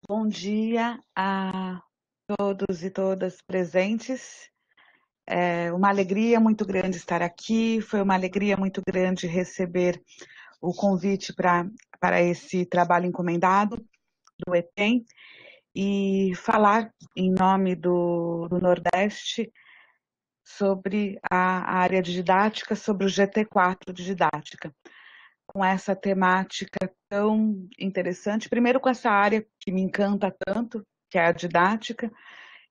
Bom dia a todos e todas presentes. É uma alegria muito grande estar aqui, foi uma alegria muito grande receber o convite para esse trabalho encomendado do EPEM e falar em nome do Nordeste sobre a área de didática, sobre o GT4 de didática, com essa temática tão interessante, primeiro com essa área que me encanta tanto, que é a didática,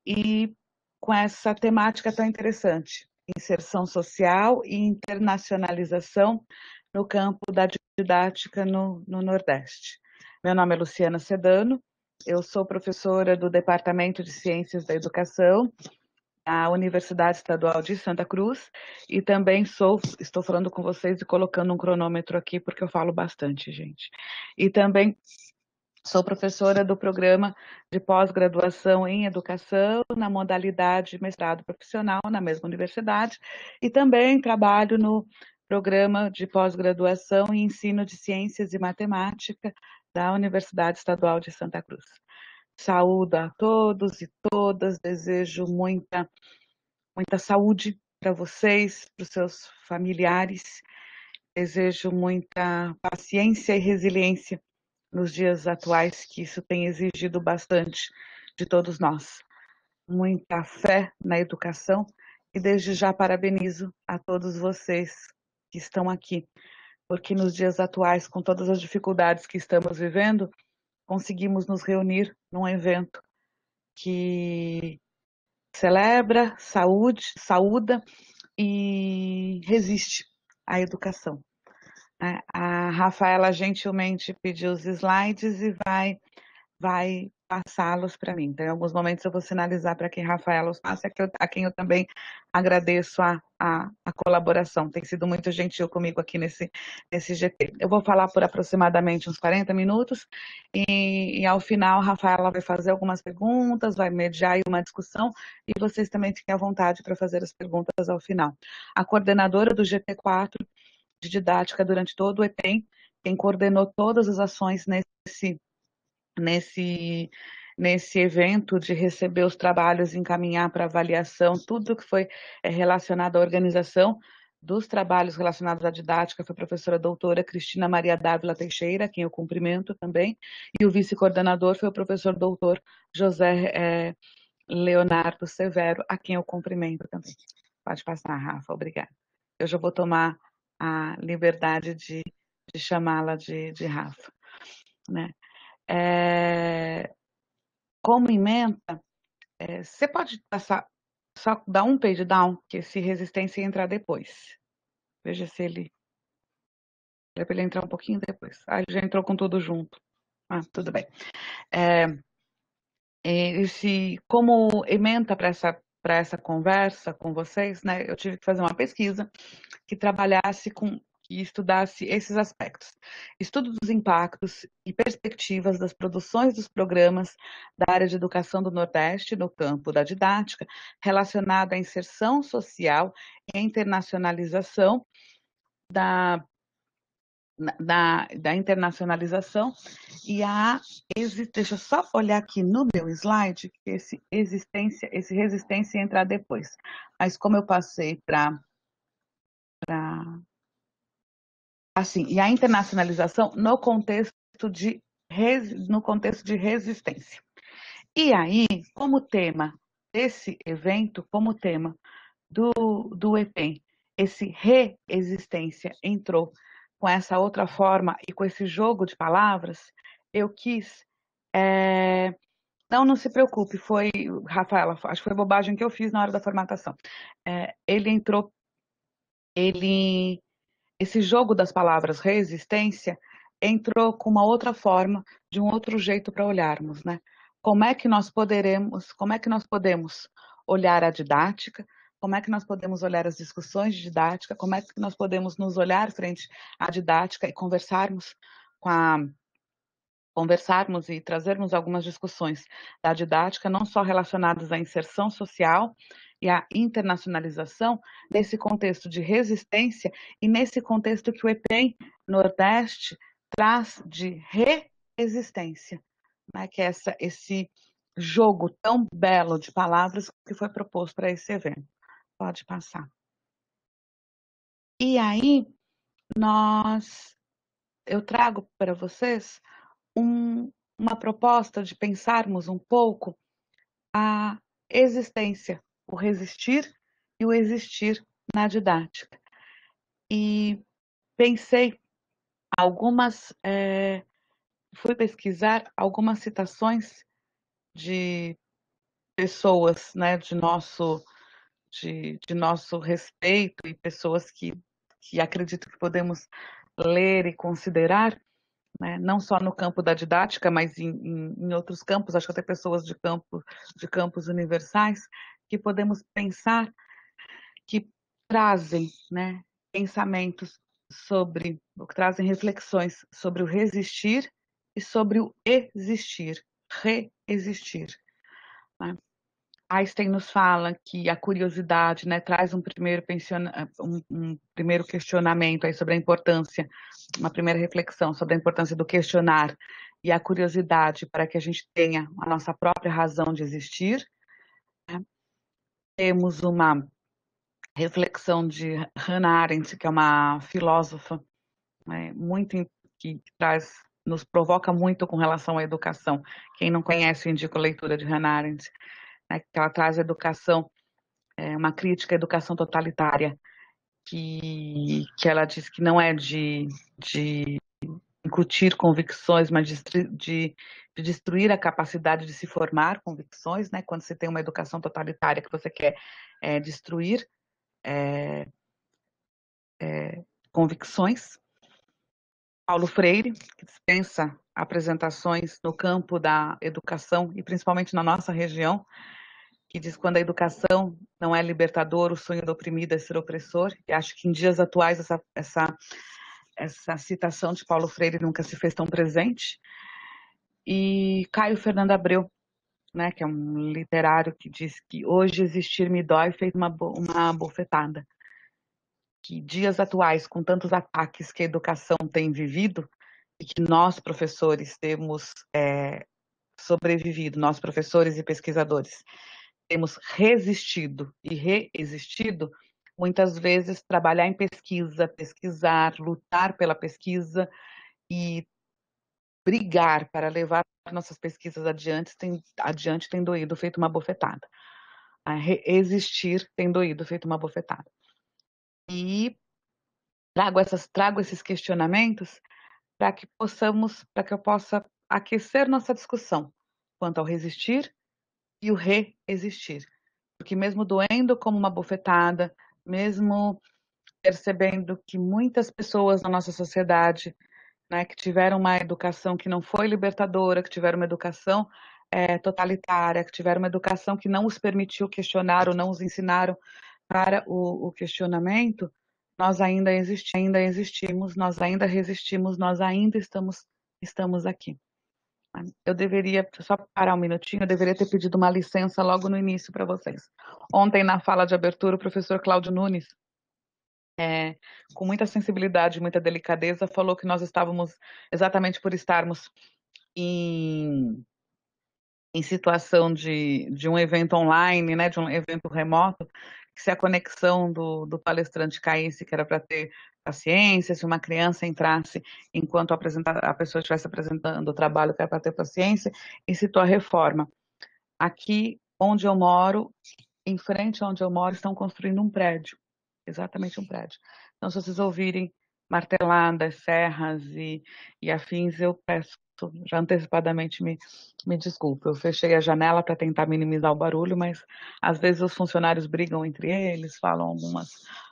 e com essa temática tão interessante, inserção social e internacionalização no campo da didática no Nordeste. Meu nome é Luciana Sedano, eu sou professora do Departamento de Ciências da Educação da Universidade Estadual de Santa Cruz e também estou falando com vocês e colocando um cronômetro aqui porque eu falo bastante, gente. E também sou professora do programa de pós-graduação em educação na modalidade mestrado profissional na mesma universidade e também trabalho no programa de pós-graduação em ensino de ciências e matemática da Universidade Estadual de Santa Cruz. Saúdo a todos e todas, desejo muita saúde para vocês, para os seus familiares, desejo muita paciência e resiliência nos dias atuais, que isso tem exigido bastante de todos nós. Muita fé na educação e desde já parabenizo a todos vocês que estão aqui, porque nos dias atuais, com todas as dificuldades que estamos vivendo, conseguimos nos reunir num evento que celebra, saúda e resiste à educação. A Rafaela gentilmente pediu os slides e vai passá-los para mim. Então, em alguns momentos eu vou sinalizar para que Rafaela os passe, a quem eu também agradeço a colaboração. Tem sido muito gentil comigo aqui nesse GT. Eu vou falar por aproximadamente uns 40 minutos e ao final a Rafaela vai fazer algumas perguntas, vai mediar uma discussão e vocês também fiquem à vontade para fazer as perguntas ao final. A coordenadora do GT4 de didática durante todo o EPEM, quem coordenou todas as ações nesse evento de receber os trabalhos e encaminhar para avaliação, tudo que foi relacionado à organização dos trabalhos relacionados à didática foi a professora doutora Cristina Maria Dávila Teixeira, a quem eu cumprimento também, e o vice-coordenador foi o professor doutor José Leonardo Severo, a quem eu cumprimento também. Pode passar, Rafa, obrigada. Eu já vou tomar a liberdade de chamá-la de Rafa, né? Como emenda, você pode passar, só dar um page down, que esse resistência entrar depois. Veja se ele... É para ele entrar um pouquinho depois. Ah, ele já entrou com tudo junto. Ah, tudo bem. Como emenda para essa conversa com vocês, né, eu tive que fazer uma pesquisa que trabalhasse e estudasse esses aspectos. Estudo dos impactos e perspectivas das produções dos programas da área de educação do Nordeste no campo da didática, relacionado à inserção social e à internacionalização da internacionalização e deixa eu só olhar aqui no meu slide, que esse resistência entrar depois. Mas como eu passei assim, e a internacionalização no contexto de resistência. E aí, como tema desse evento, como tema do EPEM, esse reexistência entrou com essa outra forma e com esse jogo de palavras, eu quis... Não se preocupe, foi, Rafaela, acho que foi bobagem que eu fiz na hora da formatação. Esse jogo das palavras resistência entrou com uma outra forma, de um outro jeito para olharmos, né? Como é que nós podemos olhar a didática, como é que nós podemos olhar as discussões de didática, como é que nós podemos nos olhar frente à didática e conversarmos e trazermos algumas discussões da didática, não só relacionadas à inserção social e à internacionalização, nesse contexto de resistência e nesse contexto que o EPEM Nordeste traz de reexistência, né, que é esse jogo tão belo de palavras que foi proposto para esse evento. Pode passar. E aí, eu trago para vocês uma proposta de pensarmos um pouco a existência, o resistir e o existir na didática. E pensei fui pesquisar algumas citações de pessoas, né, de nosso respeito e pessoas que acredito que podemos ler e considerar, né, não só no campo da didática, mas em outros campos, acho que até pessoas de campos universais, que podemos pensar, que trazem, né, pensamentos ou que trazem reflexões sobre o resistir e sobre o existir, reexistir, né? Einstein nos fala que a curiosidade, né, traz um primeiro questionamento aí sobre a importância, uma primeira reflexão sobre a importância do questionar e a curiosidade para que a gente tenha a nossa própria razão de existir, né? Temos uma reflexão de Hannah Arendt, que é uma filósofa, né, que nos provoca muito com relação à educação. Quem não conhece, eu indico a leitura de Hannah Arendt, né, que ela traz a educação, uma crítica à educação totalitária, que ela diz que não é de incutir convicções, mas de destruir a capacidade de se formar convicções, né? Quando você tem uma educação totalitária que você quer destruir convicções. Paulo Freire, que dispensa apresentações no campo da educação, e principalmente na nossa região, que diz que quando a educação não é libertador, o sonho do oprimido é ser opressor. E acho que em dias atuais essa citação de Paulo Freire nunca se fez tão presente. E Caio Fernando Abreu, né, que é um literário que diz que hoje existir me dói, fez uma bofetada. Que dias atuais, com tantos ataques que a educação tem vivido, e que nós, professores, temos sobrevivido, nós, professores e pesquisadores, temos resistido e reexistido, muitas vezes trabalhar em pesquisa, pesquisar, lutar pela pesquisa e brigar para levar nossas pesquisas adiante tem doído, feito uma bofetada. A resistir tem doído, feito uma bofetada. E trago esses questionamentos para que eu possa aquecer nossa discussão quanto ao resistir e o reexistir. Porque mesmo doendo como uma bofetada, mesmo percebendo que muitas pessoas na nossa sociedade, né, que tiveram uma educação que não foi libertadora, que tiveram uma educação totalitária, que tiveram uma educação que não os permitiu questionar ou não os ensinaram para o questionamento, nós ainda existimos, nós ainda resistimos, nós ainda estamos aqui. Eu deveria, só parar um minutinho, eu deveria ter pedido uma licença logo no início para vocês. Ontem, na fala de abertura, o professor Cláudio Nunes, com muita sensibilidade, muita delicadeza, falou que nós estávamos, exatamente por estarmos em situação de um evento online, né, de um evento remoto, que se a conexão do palestrante caísse, que era para ter paciência, se uma criança entrasse enquanto a pessoa estivesse apresentando o trabalho, que era para ter paciência, e citou a reforma. Aqui onde eu moro, em frente a onde eu moro, estão construindo um prédio, exatamente um prédio. Então, se vocês ouvirem marteladas, serras e afins, eu peço já antecipadamente me desculpe. Eu fechei a janela para tentar minimizar o barulho, mas às vezes os funcionários brigam entre eles, falam algumas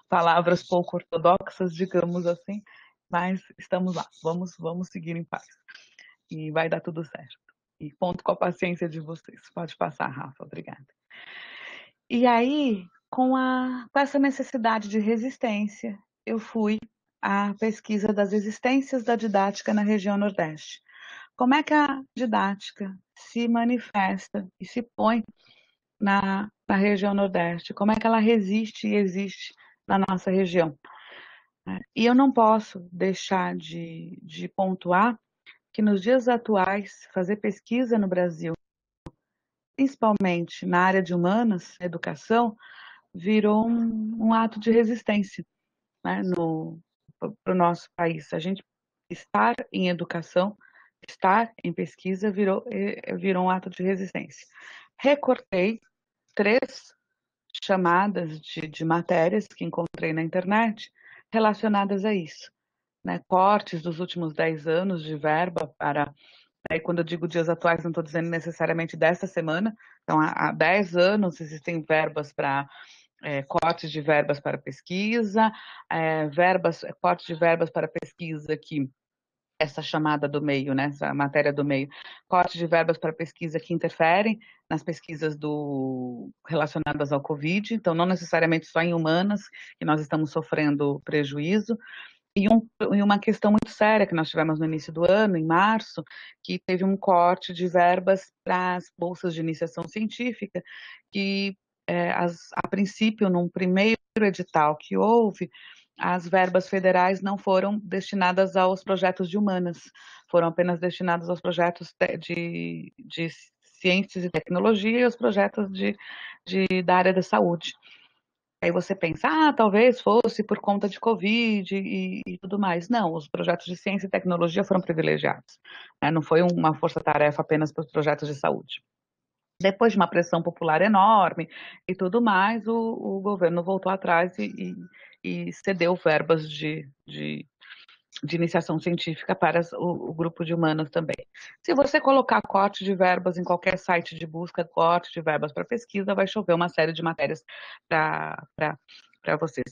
palavras pouco ortodoxas, digamos assim, mas estamos lá, vamos seguir em paz. E vai dar tudo certo. E conto com a paciência de vocês. Pode passar, Rafa, obrigada. E aí, com essa necessidade de resistência, eu fui à pesquisa das existências da didática na região Nordeste. Como é que a didática se manifesta e se põe na região Nordeste? Como é que ela resiste e existe na nossa região? E eu não posso deixar de pontuar que nos dias atuais, fazer pesquisa no Brasil, principalmente na área de humanas, educação, virou um ato de resistência, né, para o nosso país. A gente estar em educação, estar em pesquisa, virou um ato de resistência. Recortei 3 chamadas de matérias que encontrei na internet relacionadas a isso, né? Cortes dos últimos 10 anos de verba para. Aí, quando eu digo dias atuais, não estou dizendo necessariamente desta semana. Então, há 10 anos existem verbas para cortes de verbas para pesquisa, cortes de verbas para pesquisa que essa chamada do meio, né, essa matéria do meio, cortes de verbas para pesquisa que interferem nas pesquisas relacionadas ao Covid, então não necessariamente só em humanas que nós estamos sofrendo prejuízo, e uma questão muito séria que nós tivemos no início do ano, em março, que teve um corte de verbas para as bolsas de iniciação científica, que a princípio, num primeiro edital que houve, as verbas federais não foram destinadas aos projetos de humanas, foram apenas destinadas aos projetos de ciências e tecnologia e aos projetos da área da saúde. Aí você pensa, talvez fosse por conta de Covid e tudo mais. Não, os projetos de ciência e tecnologia foram privilegiados, né? Não foi uma força-tarefa apenas para os projetos de saúde. Depois de uma pressão popular enorme e tudo mais, o governo voltou atrás e cedeu verbas de iniciação científica para o grupo de humanas também. Se você colocar corte de verbas em qualquer site de busca, corte de verbas para pesquisa, vai chover uma série de matérias para você,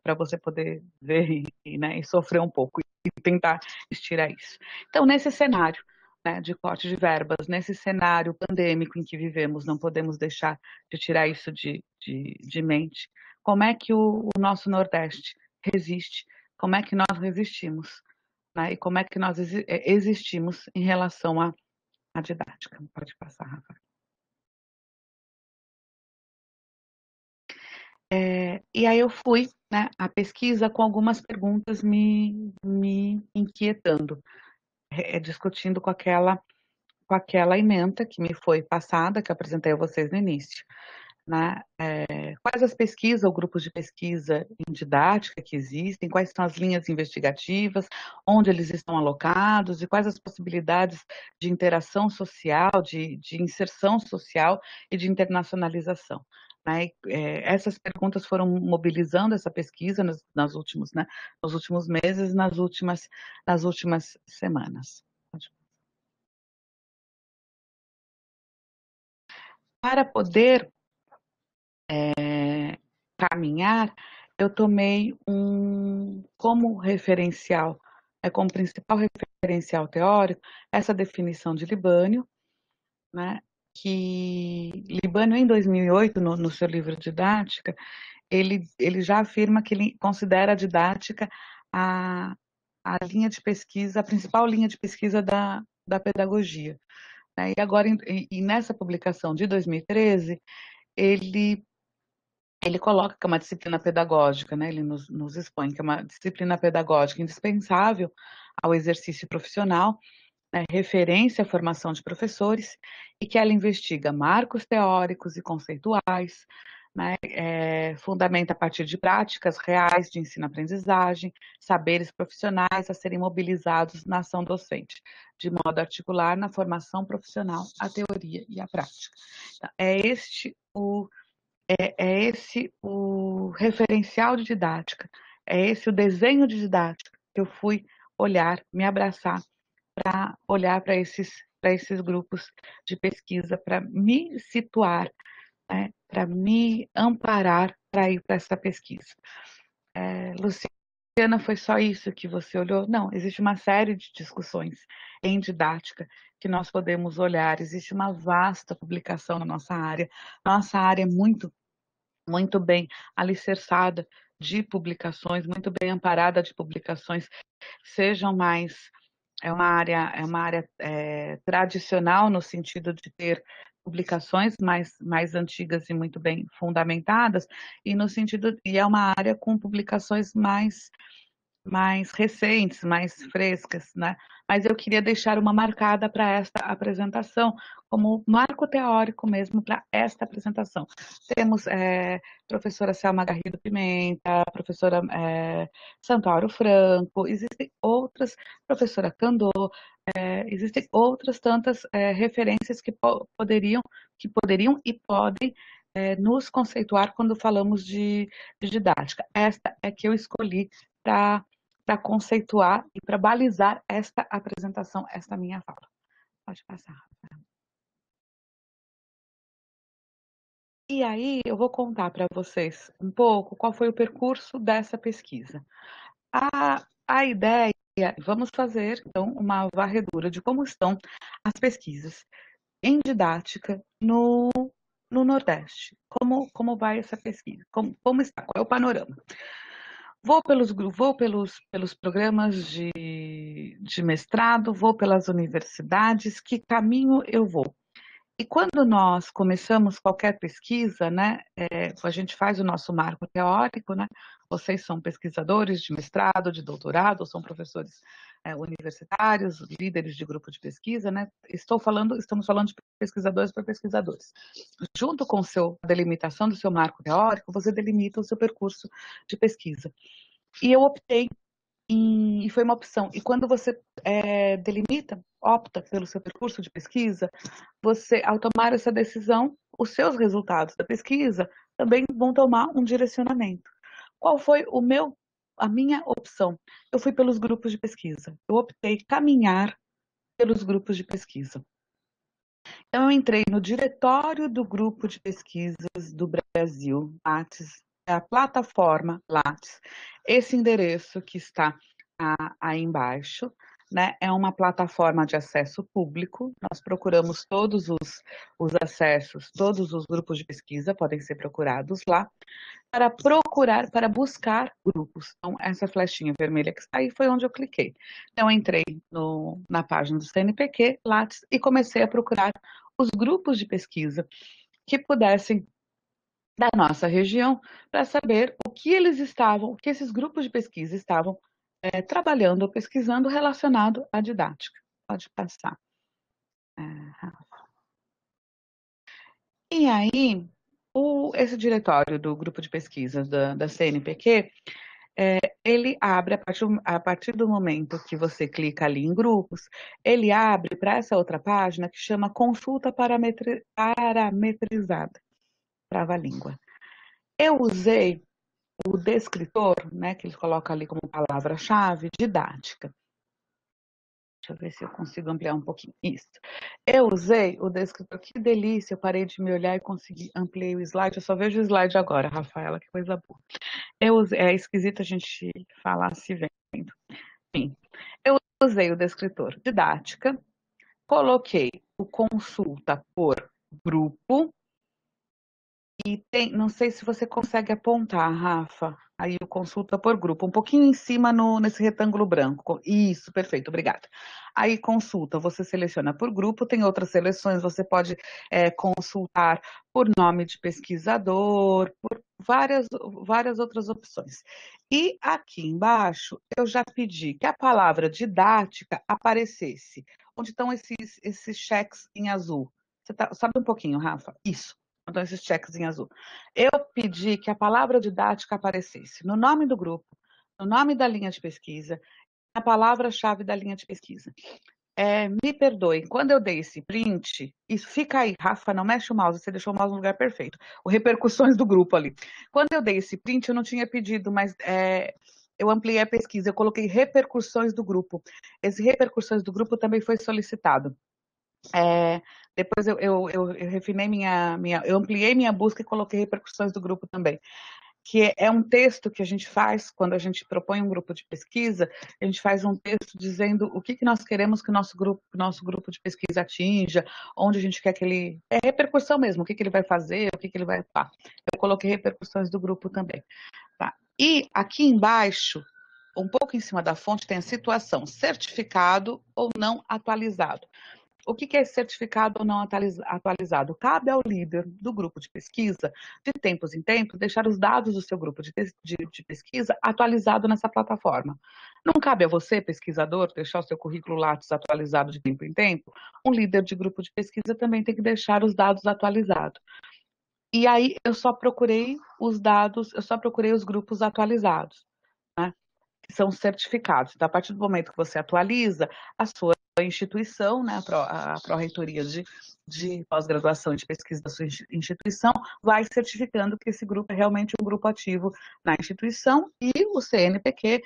para você poder ver né, e sofrer um pouco e tentar estirar isso. Então, nesse cenário, né, de corte de verbas, nesse cenário pandêmico em que vivemos, não podemos deixar de tirar isso de mente. Como é que o nosso Nordeste resiste? Como é que nós resistimos, né? E como é que nós existimos em relação à didática? Pode passar, Rafa. E aí eu fui, né, à pesquisa com algumas perguntas me inquietando, discutindo com aquela ementa que me foi passada, que eu apresentei a vocês no início. Né? Quais as pesquisas ou grupos de pesquisa em didática que existem, quais são as linhas investigativas, onde eles estão alocados e quais as possibilidades de interação social, de inserção social e de internacionalização. Né? Essas perguntas foram mobilizando essa pesquisa né, nos últimos meses, nas últimas semanas. Para poder caminhar, eu tomei como referencial, como principal referencial teórico, essa definição de Libânio, né, que Libânio, em 2008, no seu livro Didática, ele já afirma que ele considera a didática a, a linha de pesquisa, a principal linha de pesquisa da pedagogia. Né? E agora, nessa publicação de 2013, ele coloca que é uma disciplina pedagógica, né? Ele nos expõe que é uma disciplina pedagógica indispensável ao exercício profissional, né? Referência à formação de professores, e que ela investiga marcos teóricos e conceituais, né? Fundamenta a partir de práticas reais de ensino-aprendizagem, saberes profissionais a serem mobilizados na ação docente, de modo a articular na formação profissional a teoria e a prática. Então, é esse o referencial de didática, é esse o desenho de didática que eu fui olhar, me abraçar, para olhar para esses grupos de pesquisa, para me situar, né, para me amparar para ir para essa pesquisa. Luciana, foi só isso que você olhou? Não, existe uma série de discussões em didática que nós podemos olhar, existe uma vasta publicação na nossa área. Nossa área é muito bem alicerçada de publicações, muito bem amparada de publicações, sejam mais. É uma área tradicional no sentido de ter publicações mais antigas e muito bem fundamentadas, e no sentido, e é uma área com publicações mais mais recentes, mais frescas, né? Mas eu queria deixar uma marcada para esta apresentação, como marco teórico mesmo para esta apresentação. Temos professora Selma Garrido Pimenta, professora Santoro Franco, existem outras, professora Candô, existem outras tantas referências que poderiam e podem nos conceituar quando falamos de didática. Esta é que eu escolhi para conceituar e para balizar esta apresentação, esta minha fala. Pode passar, Rafael. E aí eu vou contar para vocês um pouco qual foi o percurso dessa pesquisa. A ideia, vamos fazer então uma varredura de como estão as pesquisas em didática no Nordeste. Como vai essa pesquisa? Como está? Qual é o panorama? Vou pelos programas de mestrado, vou pelas universidades, que caminho eu vou? E quando nós começamos qualquer pesquisa, né, a gente faz o nosso marco teórico, né? Vocês são pesquisadores de mestrado, de doutorado, ou são professores universitários, líderes de grupo de pesquisa, né? Estamos falando de pesquisadores para pesquisadores. Junto com a delimitação do seu marco teórico, você delimita o seu percurso de pesquisa. E eu optei e foi uma opção. E quando você opta pelo seu percurso de pesquisa, você, ao tomar essa decisão, os seus resultados da pesquisa também vão tomar um direcionamento. Qual foi a minha opção? Eu fui pelos grupos de pesquisa. Eu optei caminhar pelos grupos de pesquisa. Então, eu entrei no diretório do grupo de pesquisas do Brasil, Lattes, é a plataforma Lattes. Esse endereço que está aí embaixo, né, é uma plataforma de acesso público. Nós procuramos todos os acessos, todos os grupos de pesquisa podem ser procurados lá, para buscar grupos. Então, essa flechinha vermelha que está aí foi onde eu cliquei. Então, eu entrei na página do CNPq, Lattes, e comecei a procurar os grupos de pesquisa que pudessem da nossa região para saber o que esses grupos de pesquisa estavam trabalhando ou pesquisando relacionado à didática. Pode passar. E aí, esse diretório do grupo de pesquisas da CNPq, ele abre, a partir do momento que você clica ali em grupos, ele abre para essa outra página que chama Consulta Parametrizada, trava-língua. Eu usei o descritor, né, que ele coloca ali como palavra-chave, didática. Deixa eu ver se eu consigo ampliar um pouquinho. Isso. Eu usei o descritor. Que delícia, eu parei de me olhar e consegui ampliar o slide. Eu só vejo o slide agora, Rafaela, que coisa boa. É esquisito a gente falar se vendo. Enfim, eu usei o descritor didática, coloquei o consulta por grupo, e não sei se você consegue apontar, Rafa, aí o consulta por grupo, um pouquinho em cima nesse retângulo branco. Isso, perfeito, obrigada. Aí consulta, você seleciona por grupo, tem outras seleções, você pode consultar por nome de pesquisador, por várias outras opções. E aqui embaixo, eu já pedi que a palavra didática aparecesse. Onde estão esses cheques em azul? Sobe um pouquinho, Rafa. Isso. Então, esses cheques em azul. Eu pedi que a palavra didática aparecesse no nome do grupo, no nome da linha de pesquisa, na palavra-chave da linha de pesquisa. Me perdoe, quando eu dei esse print, isso fica aí, Rafa, não mexe o mouse, você deixou o mouse no lugar perfeito. O repercussões do grupo ali. Quando eu dei esse print, eu não tinha pedido, mas eu ampliei a pesquisa, eu coloquei repercussões do grupo. Esse repercussões do grupo também foi solicitado. Depois eu refinei eu ampliei minha busca e coloquei repercussões do grupo também, que é um texto que a gente faz quando a gente propõe um grupo de pesquisa. A gente faz um texto dizendo o que nós queremos que o nosso grupo de pesquisa atinja, onde a gente quer que ele... repercussão mesmo, o que ele vai fazer, o que ele vai... Eu coloquei repercussões do grupo também. Tá? E aqui embaixo, um pouco em cima da fonte, tem a situação certificado ou não atualizado. O que é esse certificado ou não atualizado? Cabe ao líder do grupo de pesquisa, de tempos em tempos, deixar os dados do seu grupo de pesquisa atualizado nessa plataforma. Não cabe a você, pesquisador, deixar o seu currículo Lattes atualizado de tempo em tempo? Um líder de grupo de pesquisa também tem que deixar os dados atualizados. E aí eu só procurei os dados, eu só procurei os grupos atualizados, né? Que são certificados. Então, a partir do momento que você atualiza, a sua instituição, né, a Pró-Reitoria de Pós-Graduação e de Pesquisa da sua instituição, vai certificando que esse grupo é realmente um grupo ativo na instituição e o CNPq,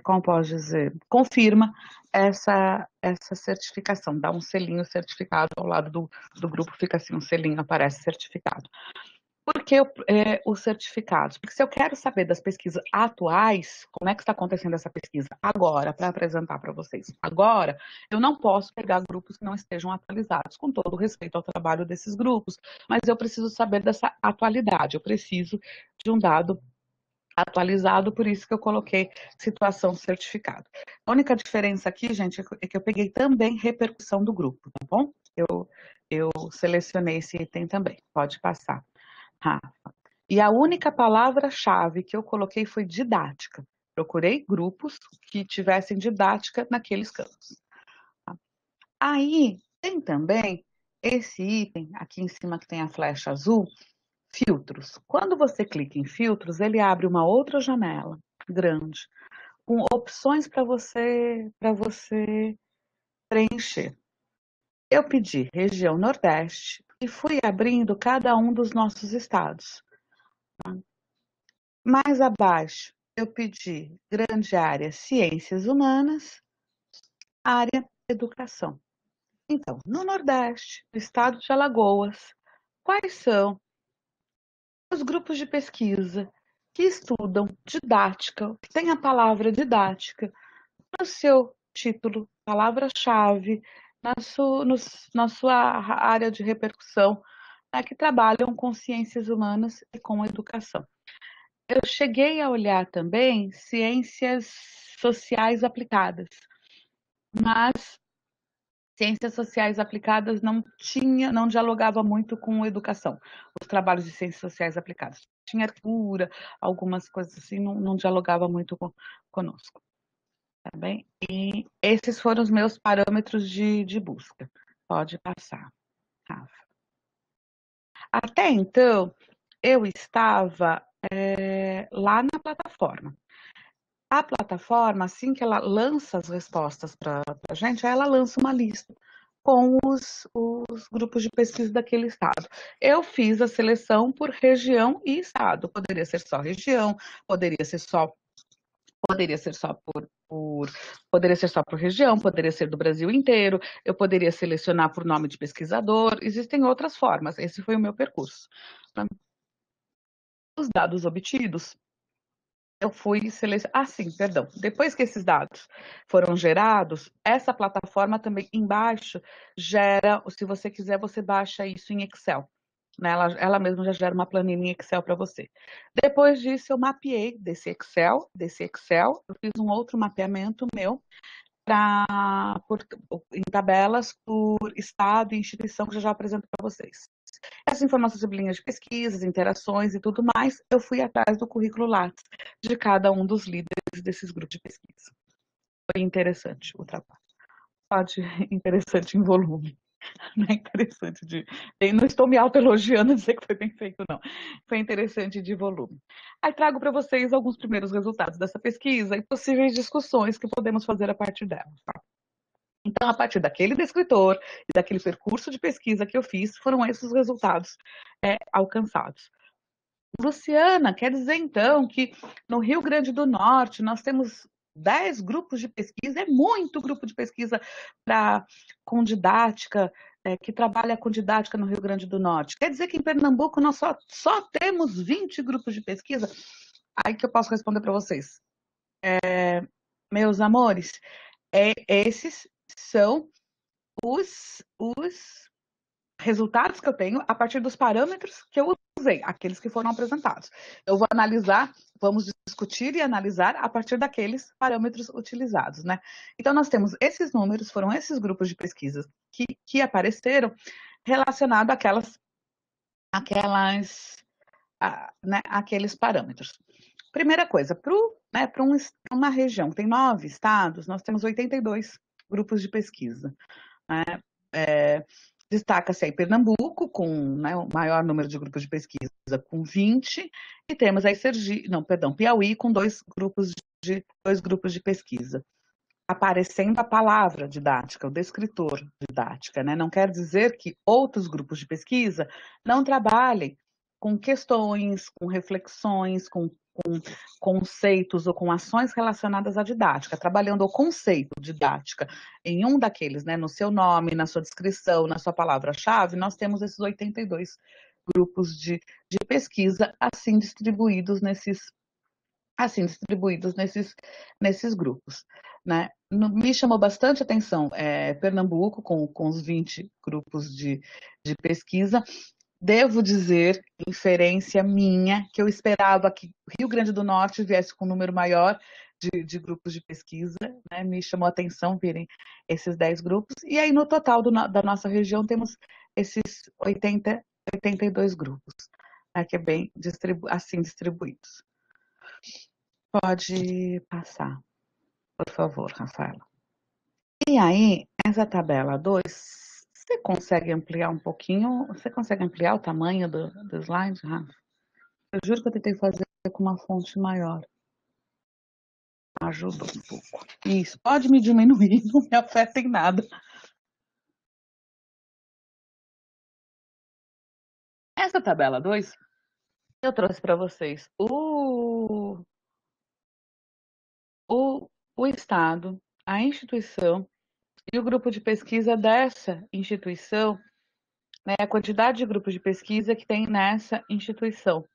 como posso dizer, confirma essa certificação, dá um selinho certificado ao lado do grupo, fica assim, um selinho, aparece certificado. Por que os certificados? Porque se eu quero saber das pesquisas atuais, como é que está acontecendo essa pesquisa agora, para apresentar para vocês agora, eu não posso pegar grupos que não estejam atualizados, com todo respeito ao trabalho desses grupos, mas eu preciso saber dessa atualidade, eu preciso de um dado atualizado, por isso que eu coloquei situação certificado. A única diferença aqui, gente, é que eu peguei também repercussão do grupo, tá bom? Eu selecionei esse item também, pode passar. Rafa. E a única palavra-chave que eu coloquei foi didática. Procurei grupos que tivessem didática naqueles campos. Aí tem também esse item aqui em cima que tem a flecha azul, filtros. Quando você clica em filtros, ele abre uma outra janela grande, com opções para você preencher. Eu pedi região Nordeste e fui abrindo cada um dos nossos estados. Mais abaixo, eu pedi grande área ciências humanas, área educação. Então, no Nordeste, no estado de Alagoas, quais são os grupos de pesquisa que estudam didática, que tem a palavra didática no seu título, palavra-chave, na sua área de repercussão, né, que trabalham com ciências humanas e com educação. Eu cheguei a olhar também ciências sociais aplicadas, mas ciências sociais aplicadas não dialogava muito com educação. Os trabalhos de ciências sociais aplicadas. Tinha arquitetura, algumas coisas assim, não dialogava muito conosco. Tá bem? E esses foram os meus parâmetros de busca. Pode passar, Rafa. Até então, eu estava lá na plataforma. A plataforma, assim que ela lança as respostas para a gente, ela lança uma lista com os grupos de pesquisa daquele estado. Eu fiz a seleção por região e estado. Poderia ser só região, poderia ser só por região, poderia ser do Brasil inteiro, eu poderia selecionar por nome de pesquisador, existem outras formas, esse foi o meu percurso. Os dados obtidos, eu fui selecionar. Ah, sim, perdão. Depois que esses dados foram gerados, essa plataforma também embaixo gera, se você quiser, você baixa isso em Excel. Né? Ela mesma já gera uma planilha em Excel para você. Depois disso, eu mapeei desse Excel, eu fiz um outro mapeamento meu em tabelas por estado e instituição que eu já apresento para vocês. Essas informações sobre linhas de pesquisas, interações e tudo mais, eu fui atrás do currículo Lattes de cada um dos líderes desses grupos de pesquisa. Foi interessante o trabalho. Pode interessante em volume. Não é interessante não estou me autoelogiando dizer que foi bem feito, não. Foi interessante de volume. Aí trago para vocês alguns primeiros resultados dessa pesquisa e possíveis discussões que podemos fazer a partir dela. Tá? Então, a partir daquele descritor e daquele percurso de pesquisa que eu fiz, foram esses os resultados alcançados. Luciana, quer dizer então que no Rio Grande do Norte nós temos 10 grupos de pesquisa, é muito grupo de pesquisa com didática, que trabalha com didática no Rio Grande do Norte. Quer dizer que em Pernambuco nós só temos 20 grupos de pesquisa? Aí que eu posso responder para vocês. Meus amores, esses são os resultados que eu tenho a partir dos parâmetros que eu usei, aqueles que foram apresentados. Eu vou analisar, vamos discutir e analisar a partir daqueles parâmetros utilizados, né? Então, nós temos esses números, foram esses grupos de pesquisa que apareceram relacionados àqueles parâmetros. Primeira coisa, para uma região que tem 9 estados, nós temos 82 grupos de pesquisa. Né? Destaca-se aí Pernambuco, com, né, o maior número de grupos de pesquisa, com 20, e temos aí Piauí, com dois grupos de pesquisa. Aparecendo a palavra didática, o descritor didática, né? Não quer dizer que outros grupos de pesquisa não trabalhem com questões, com reflexões, com conceitos ou com ações relacionadas à didática, trabalhando o conceito didática em um daqueles, né, no seu nome, na sua descrição, na sua palavra-chave, nós temos esses 82 grupos de pesquisa nesses grupos. Né? Me chamou bastante atenção Pernambuco, com os 20 grupos de pesquisa. Devo dizer, inferência minha, que eu esperava que Rio Grande do Norte viesse com um número maior de grupos de pesquisa, né? Me chamou a atenção virem esses 10 grupos, e aí no total da nossa região temos esses 82 grupos, né? Que é bem assim distribuídos. Pode passar, por favor, Rafaela. E aí, essa tabela 2, você consegue ampliar um pouquinho? Você consegue ampliar o tamanho do slide, Rafa? Eu juro que eu tentei fazer com uma fonte maior. Ajudou um pouco. Isso, pode me diminuir, não me afeta em nada. Essa tabela 2, eu trouxe para vocês o Estado, a instituição e o grupo de pesquisa dessa instituição, né, a quantidade de grupos de pesquisa que tem nessa instituição.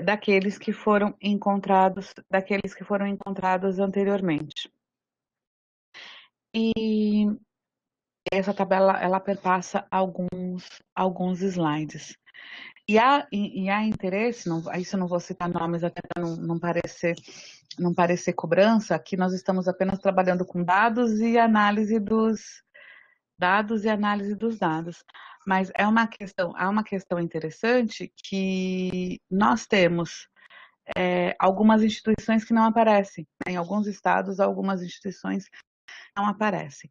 Daqueles que foram encontrados anteriormente. E essa tabela ela perpassa alguns slides. E há interesse, isso eu não vou citar nomes até para não parecer cobrança, aqui nós estamos apenas trabalhando com dados e análise dos dados. Mas há uma questão interessante que nós temos algumas instituições que não aparecem. Em alguns estados, algumas instituições não aparecem.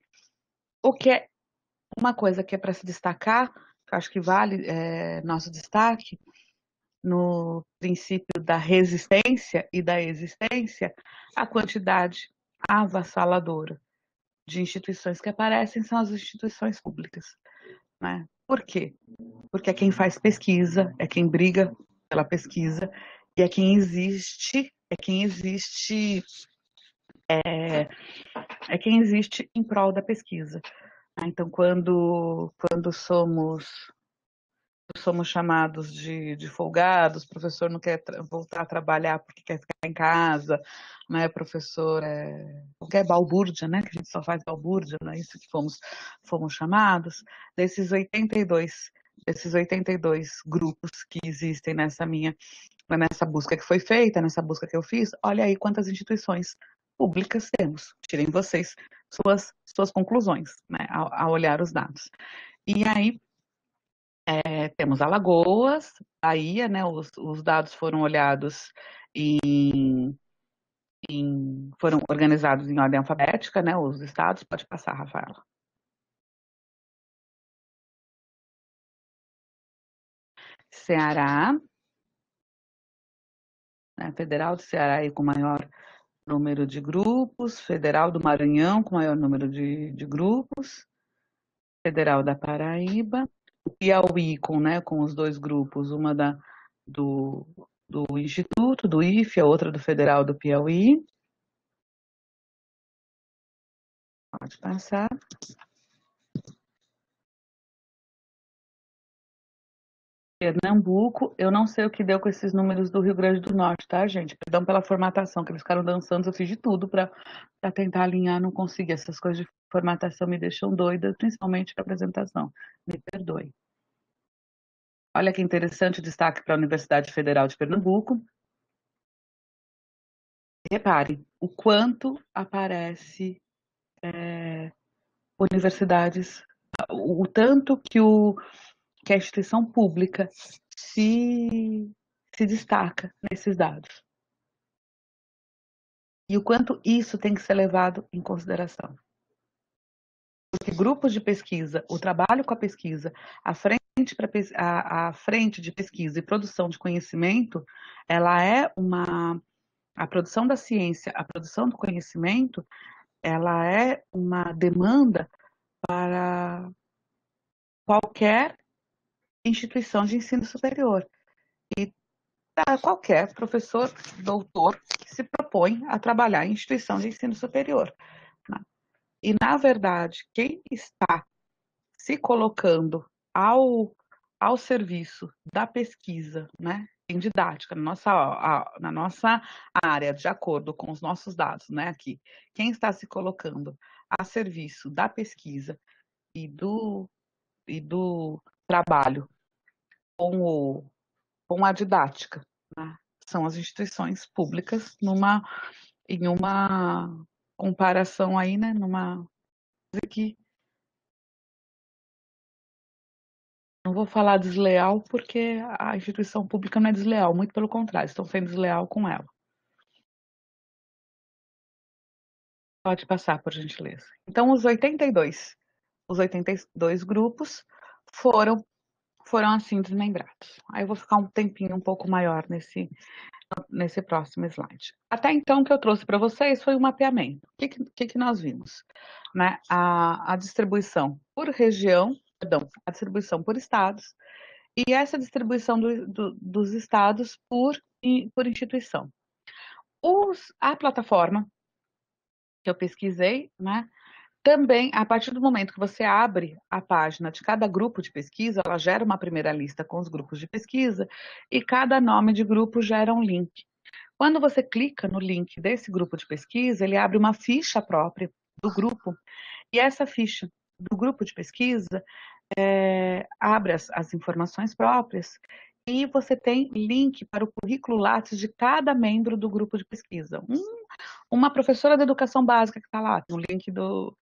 O que é uma coisa que é para se destacar, que eu acho que vale nosso destaque, no princípio da resistência e da existência, a quantidade avassaladora de instituições que aparecem são as instituições públicas. Né? Por quê? Porque é quem faz pesquisa, é quem briga pela pesquisa, e é quem existe em prol da pesquisa. Então, quando somos chamados de folgados, o professor não quer voltar a trabalhar porque quer ficar em casa, né? Professor quer balbúrdia, né? Que a gente só faz balbúrdia, não é isso que fomos chamados. Desses 82 grupos que existem nessa busca que foi feita, nessa busca que eu fiz, olha aí quantas instituições públicas temos. Tirem vocês suas conclusões, né, ao olhar os dados. E aí temos Alagoas, Bahia, né, os dados foram olhados foram organizados em ordem alfabética, né, os estados. Pode passar, Rafaela. Ceará, né, Federal do Ceará aí com maior número de grupos, Federal do Maranhão com maior número de grupos, Federal da Paraíba, Piauí com os dois grupos, uma do Instituto, do IFE, a outra do Federal do Piauí. Pode passar. Pernambuco, eu não sei o que deu com esses números do Rio Grande do Norte, tá, gente? Perdão pela formatação, que eles ficaram dançando, eu fiz de tudo para tentar alinhar, não consegui. Essas coisas de formatação me deixam doida, principalmente a apresentação. Me perdoe. Olha que interessante destaque para a Universidade Federal de Pernambuco. Repare o quanto aparece universidades, o tanto que a instituição pública se destaca nesses dados. E o quanto isso tem que ser levado em consideração. Porque grupos de pesquisa, o trabalho com a pesquisa, a frente de pesquisa e produção de conhecimento, ela é a produção da ciência, a produção do conhecimento, ela é uma demanda para qualquer instituição de ensino superior. E para qualquer professor, doutor, que se propõe a trabalhar em instituição de ensino superior. Né? E, na verdade, quem está se colocando ao serviço da pesquisa, né, em didática, na nossa área, de acordo com os nossos dados, né, aqui, quem está se colocando a serviço da pesquisa e do trabalho com a didática, né, são as instituições públicas em uma comparação aí, né, numa que não vou falar desleal porque a instituição pública não é desleal, muito pelo contrário, estão sendo desleal com ela. Pode passar, por gentileza. Então, os 82 grupos foram assim desmembrados. Aí eu vou ficar um tempinho um pouco maior nesse próximo slide. Até então, o que eu trouxe para vocês foi o mapeamento. O que nós vimos? Né? A distribuição por região, perdão, a distribuição por estados, e essa distribuição dos estados por instituição. A plataforma que eu pesquisei, né, também, a partir do momento que você abre a página de cada grupo de pesquisa, ela gera uma primeira lista com os grupos de pesquisa e cada nome de grupo gera um link. Quando você clica no link desse grupo de pesquisa, ele abre uma ficha própria do grupo e essa ficha do grupo de pesquisa abre as informações próprias e você tem link para o currículo Lattes de cada membro do grupo de pesquisa. Uma professora de educação básica que está lá, tem o link do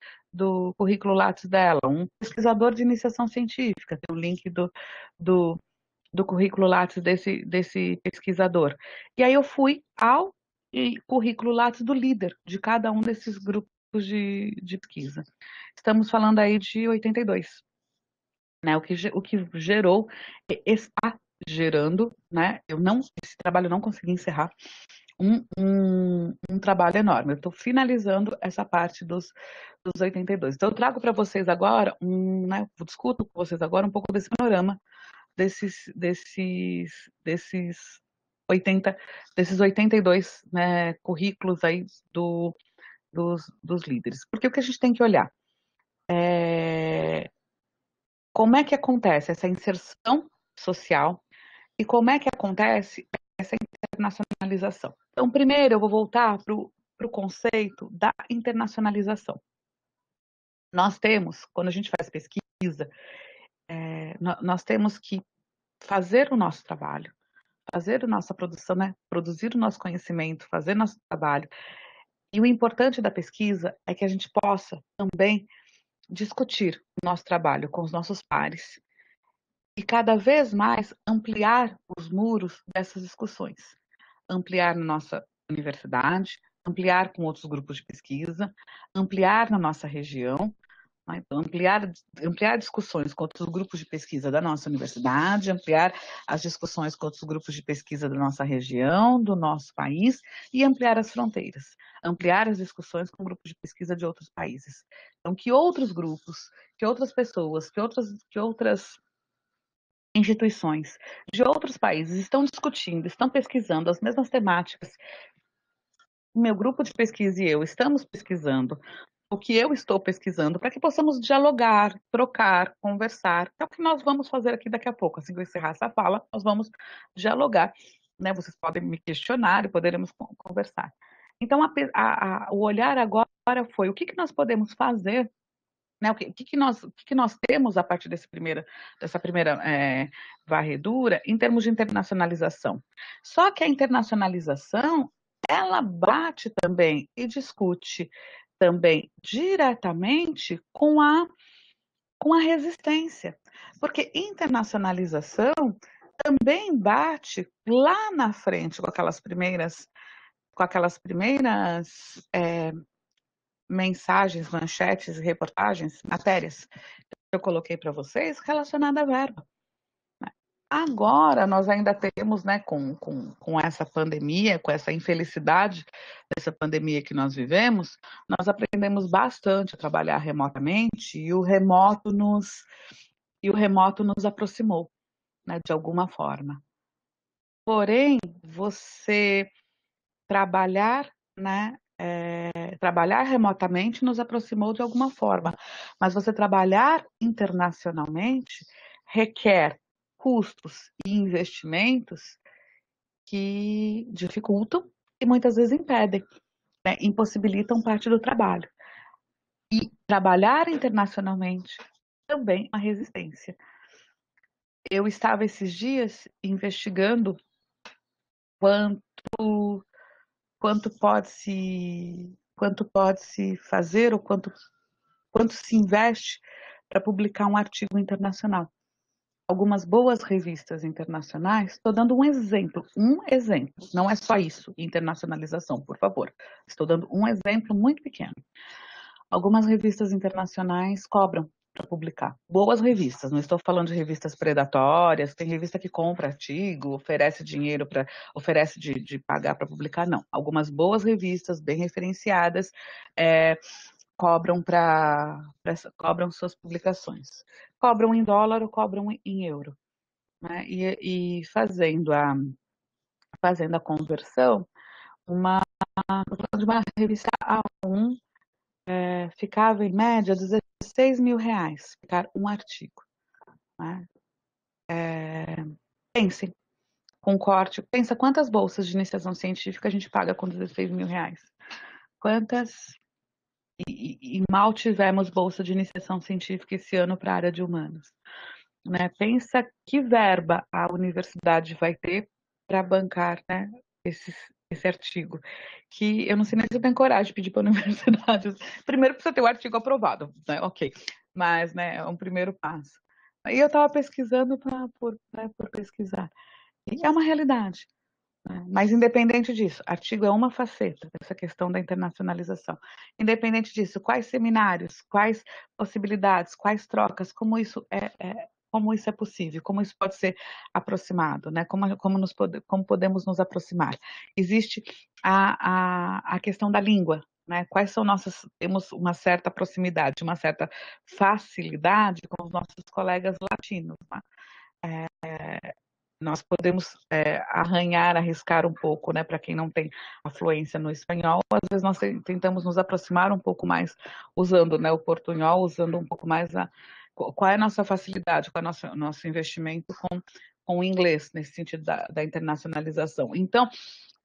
currículo Lattes dela. Um pesquisador de iniciação científica, tem o link do currículo Lattes desse pesquisador. E aí eu fui ao currículo Lattes do líder de cada um desses grupos de pesquisa. Estamos falando aí de 82. Né, o que gerou, está gerando, né, esse trabalho eu não consegui encerrar, um trabalho enorme. Eu estou finalizando essa parte dos 82. Então, eu trago para vocês agora, né, discuto com vocês agora um pouco desse panorama desses 82, né, currículos aí dos líderes. Porque o que a gente tem que olhar é como é que acontece essa inserção social e como é que acontece essa internacionalização. Então, primeiro eu vou voltar para o conceito da internacionalização. Nós temos, quando a gente faz pesquisa, nós temos que fazer o nosso trabalho, fazer a nossa produção, né? Produzir o nosso conhecimento, fazer o nosso trabalho. E o importante da pesquisa é que a gente possa também discutir o nosso trabalho com os nossos pares e cada vez mais ampliar os muros dessas discussões. Ampliar na nossa universidade, ampliar com outros grupos de pesquisa, ampliar na nossa região, né? Então, ampliar discussões com outros grupos de pesquisa da nossa universidade, ampliar as discussões com outros grupos de pesquisa da nossa região, do nosso país, e ampliar as fronteiras, ampliar as discussões com grupos de pesquisa de outros países. Então, que outros grupos, que outras pessoas, que outras instituições de outros países estão discutindo, estão pesquisando as mesmas temáticas. O meu grupo de pesquisa e eu estamos pesquisando o que eu estou pesquisando para que possamos dialogar, trocar, conversar. É o que nós vamos fazer aqui daqui a pouco. Assim que eu encerrar essa fala, nós vamos dialogar. Né? Vocês podem me questionar e poderemos conversar. Então, o olhar agora foi o que nós podemos fazer né? O que nós temos a partir dessa primeira varredura em termos de internacionalização? Só que a internacionalização, ela bate também e discute também diretamente com a resistência, porque internacionalização também bate lá na frente com aquelas primeiras mensagens, manchetes, reportagens, matérias que eu coloquei para vocês relacionada à verba. Agora, nós ainda temos, né, com essa pandemia, com essa infelicidade dessa pandemia que nós vivemos, nós aprendemos bastante a trabalhar remotamente e o remoto nos aproximou, né, de alguma forma. Porém, você trabalhar, né, trabalhar remotamente nos aproximou de alguma forma, mas você trabalhar internacionalmente requer custos e investimentos que dificultam e muitas vezes impedem, né, impossibilitam parte do trabalho. E trabalhar internacionalmente também é uma resistência. Eu estava esses dias investigando quanto quanto pode se fazer ou quanto se investe para publicar um artigo internacional. Algumas boas revistas internacionais, estou dando um exemplo, não é só isso, internacionalização, por favor. Estou dando um exemplo muito pequeno. Algumas revistas internacionais cobram para publicar. Boas revistas, não estou falando de revistas predatórias, tem revista que compra artigo, oferece dinheiro oferece de pagar para publicar, não. Algumas boas revistas, bem referenciadas, cobram cobram suas publicações. Cobram em dólar ou cobram em euro. Né? E fazendo a conversão, de uma revista A1 ficava em média R$ 16.000 ficar um artigo. Né? Pensem, com corte, pensa quantas bolsas de iniciação científica a gente paga com R$ 16.000. Quantas? E mal tivemos bolsa de iniciação científica esse ano para a área de humanos. Né? Pensa que verba a universidade vai ter para bancar, né, esse artigo, que eu não sei nem se eu tenho coragem de pedir para a universidade. Primeiro precisa ter o artigo aprovado, né? Ok, mas, né, é um primeiro passo. E eu estava pesquisando por pesquisar. E é uma realidade. Né? Mas independente disso, artigo é uma faceta dessa questão da internacionalização. Independente disso, quais seminários, quais possibilidades, quais trocas, como isso é possível, como isso pode ser aproximado, né? Como podemos nos aproximar. Existe a questão da língua, né? Temos uma certa proximidade, uma certa facilidade com os nossos colegas latinos, né? Nós podemos arriscar um pouco, né, para quem não tem a fluência no espanhol, às vezes nós tentamos nos aproximar um pouco mais usando, né, o portunhol, usando um pouco mais qual é a nossa facilidade, qual é o nosso investimento com o inglês, nesse sentido da internacionalização. Então,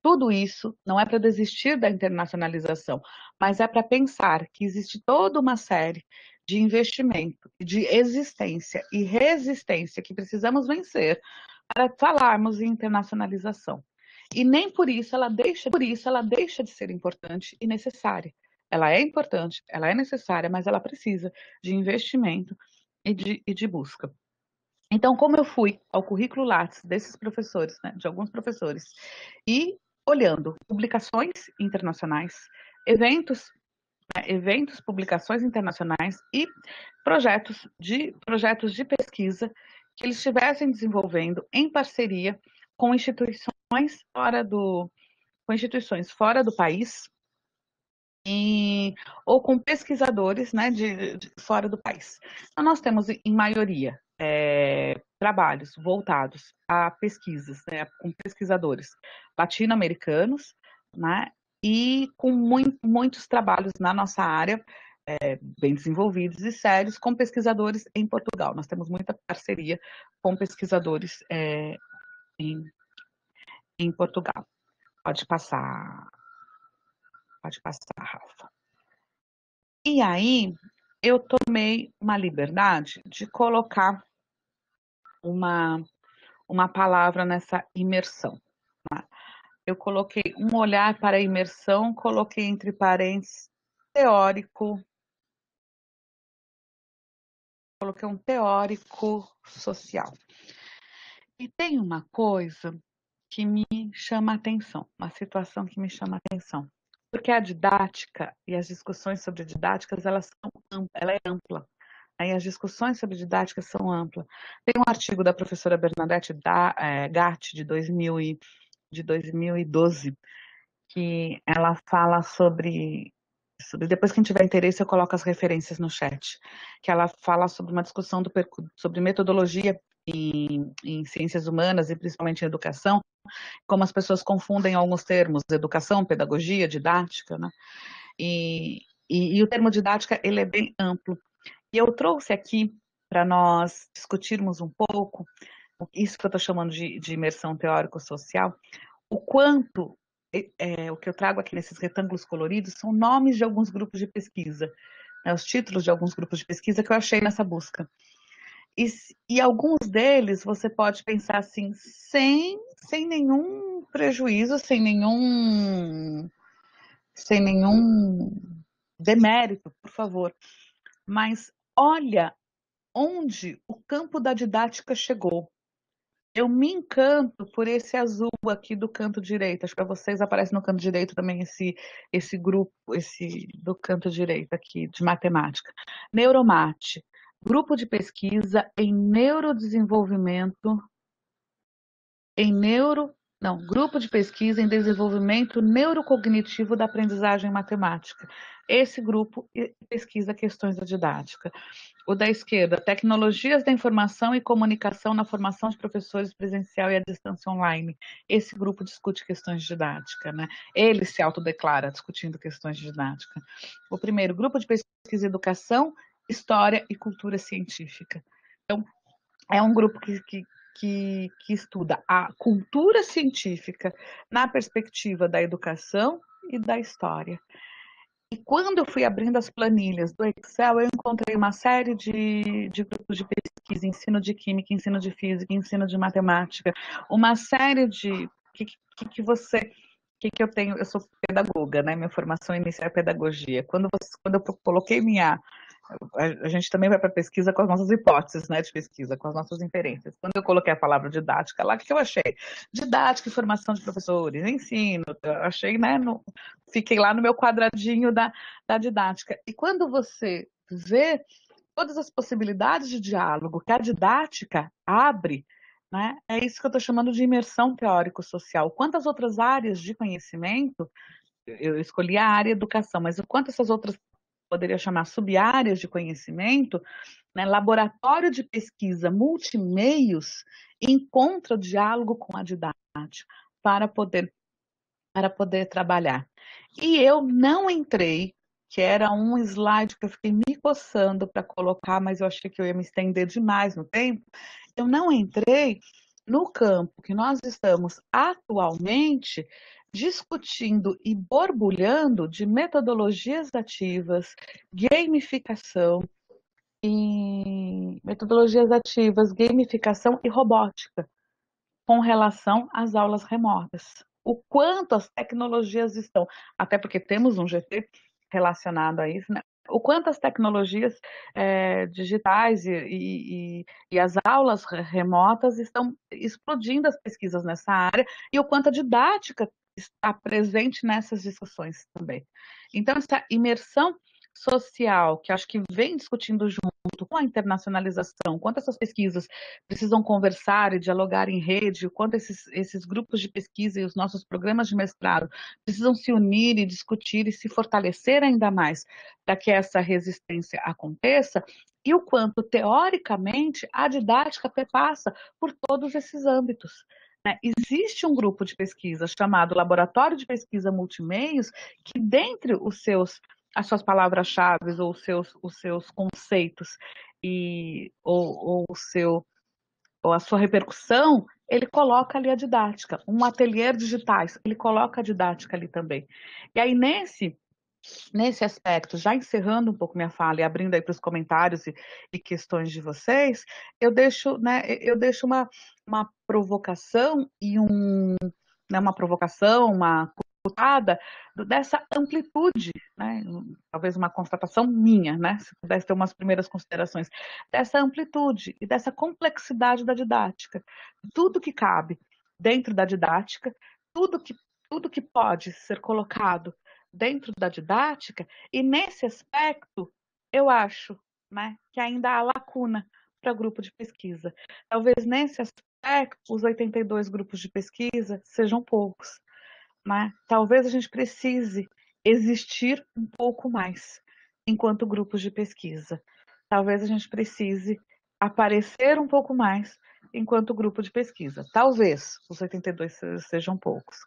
tudo isso não é para desistir da internacionalização, mas é para pensar que existe toda uma série de investimento, de existência e resistência que precisamos vencer para falarmos em internacionalização. E nem por isso ela deixa de ser importante e necessária. Ela é importante, ela é necessária, mas ela precisa de investimento e de busca. Então, como eu fui ao currículo Lattes desses professores, né, de alguns professores, e olhando publicações internacionais, eventos, publicações internacionais e projetos de pesquisa que eles estivessem desenvolvendo em parceria com instituições fora do país ou com pesquisadores, né, de fora do país. Então, nós temos, em maioria, trabalhos voltados a pesquisas, né, com pesquisadores latino-americanos, né, e com muitos trabalhos na nossa área, bem desenvolvidos e sérios, com pesquisadores em Portugal. Nós temos muita parceria com pesquisadores em Portugal. Pode passar, Rafa. E aí, eu tomei uma liberdade de colocar uma, uma palavra nessa imersão. Tá? Eu coloquei um olhar para a imersão, coloquei entre parênteses teórico, coloquei um teórico social. E tem uma coisa que me chama a atenção, uma situação que me chama a atenção. Porque a didática e as discussões sobre didáticas, ela é ampla. Aí as discussões sobre didática são amplas. Tem um artigo da professora Bernadette Gatti, de 2012, que ela fala sobre. Depois, quem tiver interesse, eu coloco as referências no chat. Que ela fala sobre uma discussão sobre metodologia em ciências humanas e principalmente em educação, como as pessoas confundem alguns termos, educação, pedagogia, didática, né? E o termo didática, ele é bem amplo. E eu trouxe aqui para nós discutirmos um pouco, isso que eu estou chamando de imersão teórico-social, o quanto, o que eu trago aqui nesses retângulos coloridos são nomes de alguns grupos de pesquisa, né, os títulos de alguns grupos de pesquisa que eu achei nessa busca. E alguns deles você pode pensar assim, sem nenhum prejuízo, sem nenhum demérito, por favor. Mas olha onde o campo da didática chegou. Eu me encanto por esse azul aqui do canto direito. Acho que para vocês aparece no canto direito também esse grupo, esse do canto direito aqui de matemática. Neuromate, grupo de pesquisa em neurodesenvolvimento, em neuro, não, grupo de pesquisa em desenvolvimento neurocognitivo da aprendizagem matemática. Esse grupo pesquisa questões da didática. O da esquerda, tecnologias da informação e comunicação na formação de professores presencial e à distância online. Esse grupo discute questões de didática, né? Ele se autodeclara discutindo questões de didática. O primeiro, grupo de pesquisa e educação, história e cultura científica. Então, é um grupo que estuda a cultura científica na perspectiva da educação e da história. E quando eu fui abrindo as planilhas do Excel, eu encontrei uma série de grupos de pesquisa, ensino de química, ensino de física, ensino de matemática, uma série de que você que eu tenho, eu sou pedagoga, né? Minha formação inicial é pedagogia. Quando eu coloquei a gente também vai para pesquisa com as nossas hipóteses, né, de pesquisa, com as nossas inferências. Quando eu coloquei a palavra didática lá, o que eu achei? Didática e formação de professores, ensino, eu achei, né, fiquei lá no meu quadradinho da didática. E quando você vê todas as possibilidades de diálogo que a didática abre, né, é isso que eu estou chamando de imersão teórico-social. Quantas outras áreas de conhecimento, eu escolhi a área educação, mas o quanto essas outras poderia chamar sub-áreas de conhecimento, né, laboratório de pesquisa multimeios, encontra o diálogo com a didática para poder trabalhar. E eu não entrei, que era um slide que eu fiquei me coçando para colocar, mas eu achei que eu ia me estender demais no tempo. Eu não entrei no campo que nós estamos atualmente discutindo e borbulhando de metodologias ativas, gamificação gamificação e robótica com relação às aulas remotas. O quanto as tecnologias estão, até porque temos um GT relacionado a isso, né? O quanto as tecnologias digitais e as aulas remotas estão explodindo as pesquisas nessa área e o quanto a didática está presente nessas discussões também. Então, essa imersão social, que acho que vem discutindo junto com a internacionalização, quanto essas pesquisas precisam conversar e dialogar em rede, o quanto esses grupos de pesquisa e os nossos programas de mestrado precisam se unir e discutir e se fortalecer ainda mais para que essa resistência aconteça, e o quanto, teoricamente, a didática perpassa por todos esses âmbitos. Né? Existe um grupo de pesquisa chamado Laboratório de Pesquisa Multimeios, que dentre as suas palavras-chave ou os seus conceitos ou a sua repercussão, ele coloca ali a didática. Um ateliê digitais, ele coloca a didática ali também. E aí, nesse aspecto, já encerrando um pouco minha fala e abrindo aí para os comentários e questões de vocês, eu deixo, né, eu deixo uma provocação e uma provocação, uma cutucada dessa amplitude, né, talvez uma constatação minha, né, se pudesse ter umas primeiras considerações, dessa amplitude e dessa complexidade da didática, tudo que cabe dentro da didática, tudo que, tudo que pode ser colocado dentro da didática, e nesse aspecto, eu acho, né, que ainda há lacuna para grupo de pesquisa. Talvez nesse aspecto, os 82 grupos de pesquisa sejam poucos, né? Talvez a gente precise existir um pouco mais enquanto grupos de pesquisa. Talvez a gente precise aparecer um pouco mais enquanto grupo de pesquisa. Talvez os 82 sejam poucos.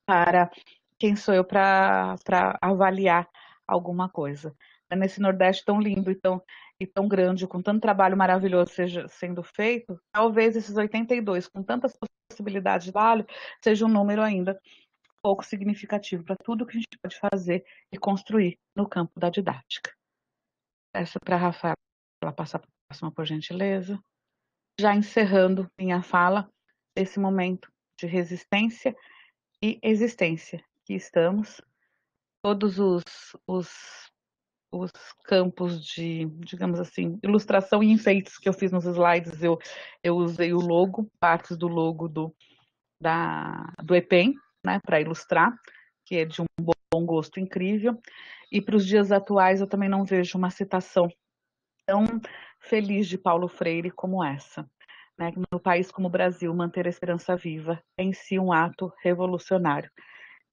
Para quem sou eu para avaliar alguma coisa? Nesse Nordeste tão lindo e tão grande, com tanto trabalho maravilhoso sendo feito, talvez esses 82, com tantas possibilidades de trabalho, seja um número ainda pouco significativo para tudo que a gente pode fazer e construir no campo da didática. Peço para a Rafaela passar para a próxima, por gentileza. Já encerrando minha fala, desse momento de resistência e existência que estamos, todos os campos de, digamos assim, ilustração e enfeites que eu fiz nos slides, eu usei o logo, partes do logo do EPEN, né, para ilustrar, que é de um bom gosto incrível. E para os dias atuais eu também não vejo uma citação tão feliz de Paulo Freire como essa. Né? No país como o Brasil, manter a esperança viva é em si um ato revolucionário.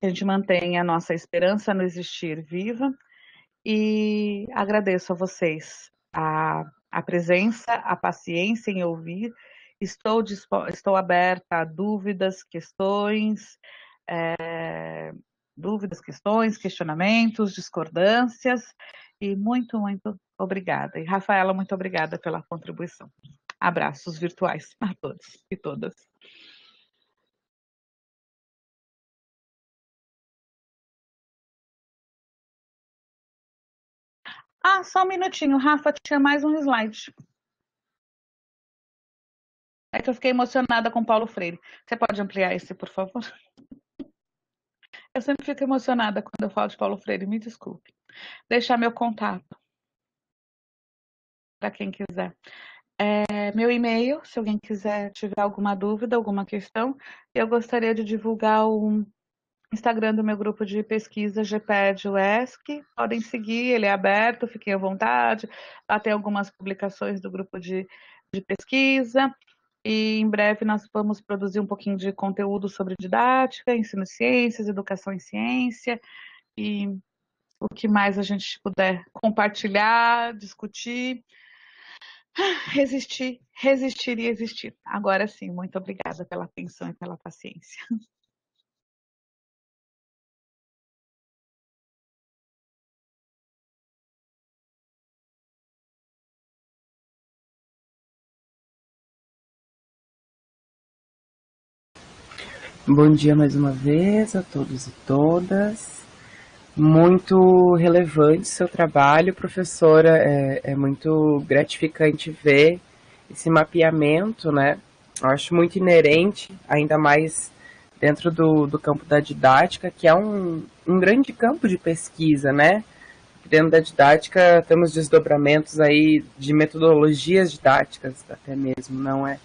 Que a gente mantenha a nossa esperança no existir viva e agradeço a vocês a presença, a paciência em ouvir. Estou aberta a dúvidas, questões, questionamentos, discordâncias, e muito obrigada. E Rafaela, muito obrigada pela contribuição. Abraços virtuais a todos e todas. Ah, só um minutinho, Rafa, tinha mais um slide. É que eu fiquei emocionada com Paulo Freire. Você pode ampliar esse, por favor? Eu sempre fico emocionada quando eu falo de Paulo Freire, me desculpe. Deixar meu contato para quem quiser. Meu e-mail, se alguém quiser tiver alguma dúvida, alguma questão. Eu gostaria de divulgar o Instagram do meu grupo de pesquisa GPED UESC. Podem seguir, ele é aberto, fiquem à vontade. Lá tem algumas publicações do grupo de pesquisa. E em breve nós vamos produzir um pouquinho de conteúdo sobre didática, ensino de ciências, educação em ciência e o que mais a gente puder compartilhar, discutir, resistir e existir. Agora sim, muito obrigada pela atenção e pela paciência. Bom dia mais uma vez a todos e todas. Muito relevante seu trabalho, professora. É muito gratificante ver esse mapeamento, né? Eu acho muito inerente, ainda mais dentro do campo da didática, que é um grande campo de pesquisa, né? Dentro da didática temos desdobramentos aí de metodologias didáticas, até mesmo, não é?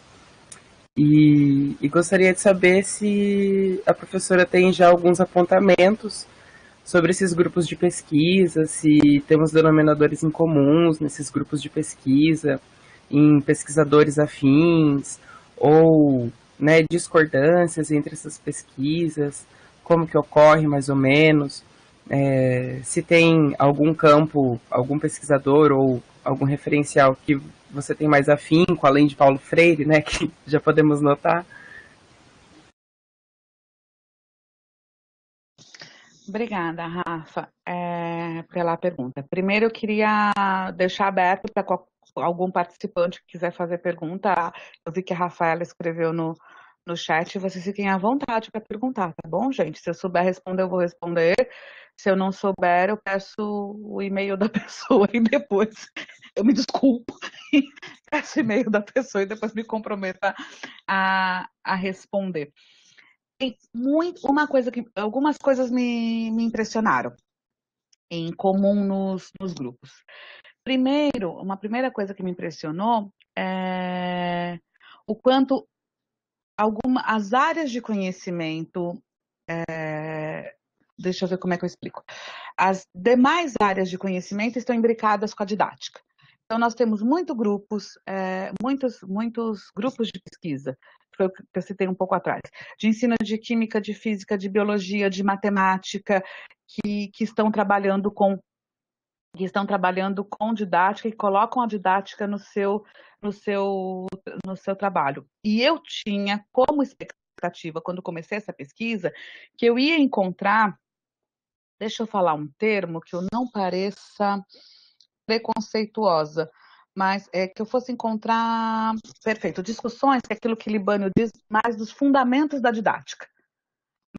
E gostaria de saber se a professora tem já alguns apontamentos sobre esses grupos de pesquisa, se temos denominadores em comuns nesses grupos de pesquisa, em pesquisadores afins, ou né, discordâncias entre essas pesquisas, como que ocorre mais ou menos, se tem algum campo, algum pesquisador ou algum referencial que você tem mais afinco, além de Paulo Freire, né, que já podemos notar. Obrigada, Rafa, pela pergunta. Primeiro, eu queria deixar aberto para algum participante que quiser fazer pergunta. Eu vi que a Rafaela escreveu no chat, vocês fiquem à vontade para perguntar, tá bom, gente? Se eu souber responder, eu vou responder. Se eu não souber, eu peço o e-mail da pessoa e depois eu me desculpo e peço o e-mail da pessoa e depois me comprometo a responder. Tem algumas coisas me impressionaram em comum nos grupos. Primeiro, uma primeira coisa que me impressionou é o quanto as áreas de conhecimento, deixa eu ver como é que eu explico. As demais áreas de conhecimento estão imbricadas com a didática. Então, nós temos muitos grupos de pesquisa, que foi o que eu citei um pouco atrás, de ensino de química, de física, de biologia, de matemática, que estão trabalhando com didática e colocam a didática no seu, no seu trabalho. E eu tinha como expectativa, quando comecei essa pesquisa, que eu ia encontrar, deixa eu falar um termo que eu não pareça preconceituosa, mas é que eu fosse encontrar, perfeito, discussões, que é aquilo que Libânio diz, mais dos fundamentos da didática,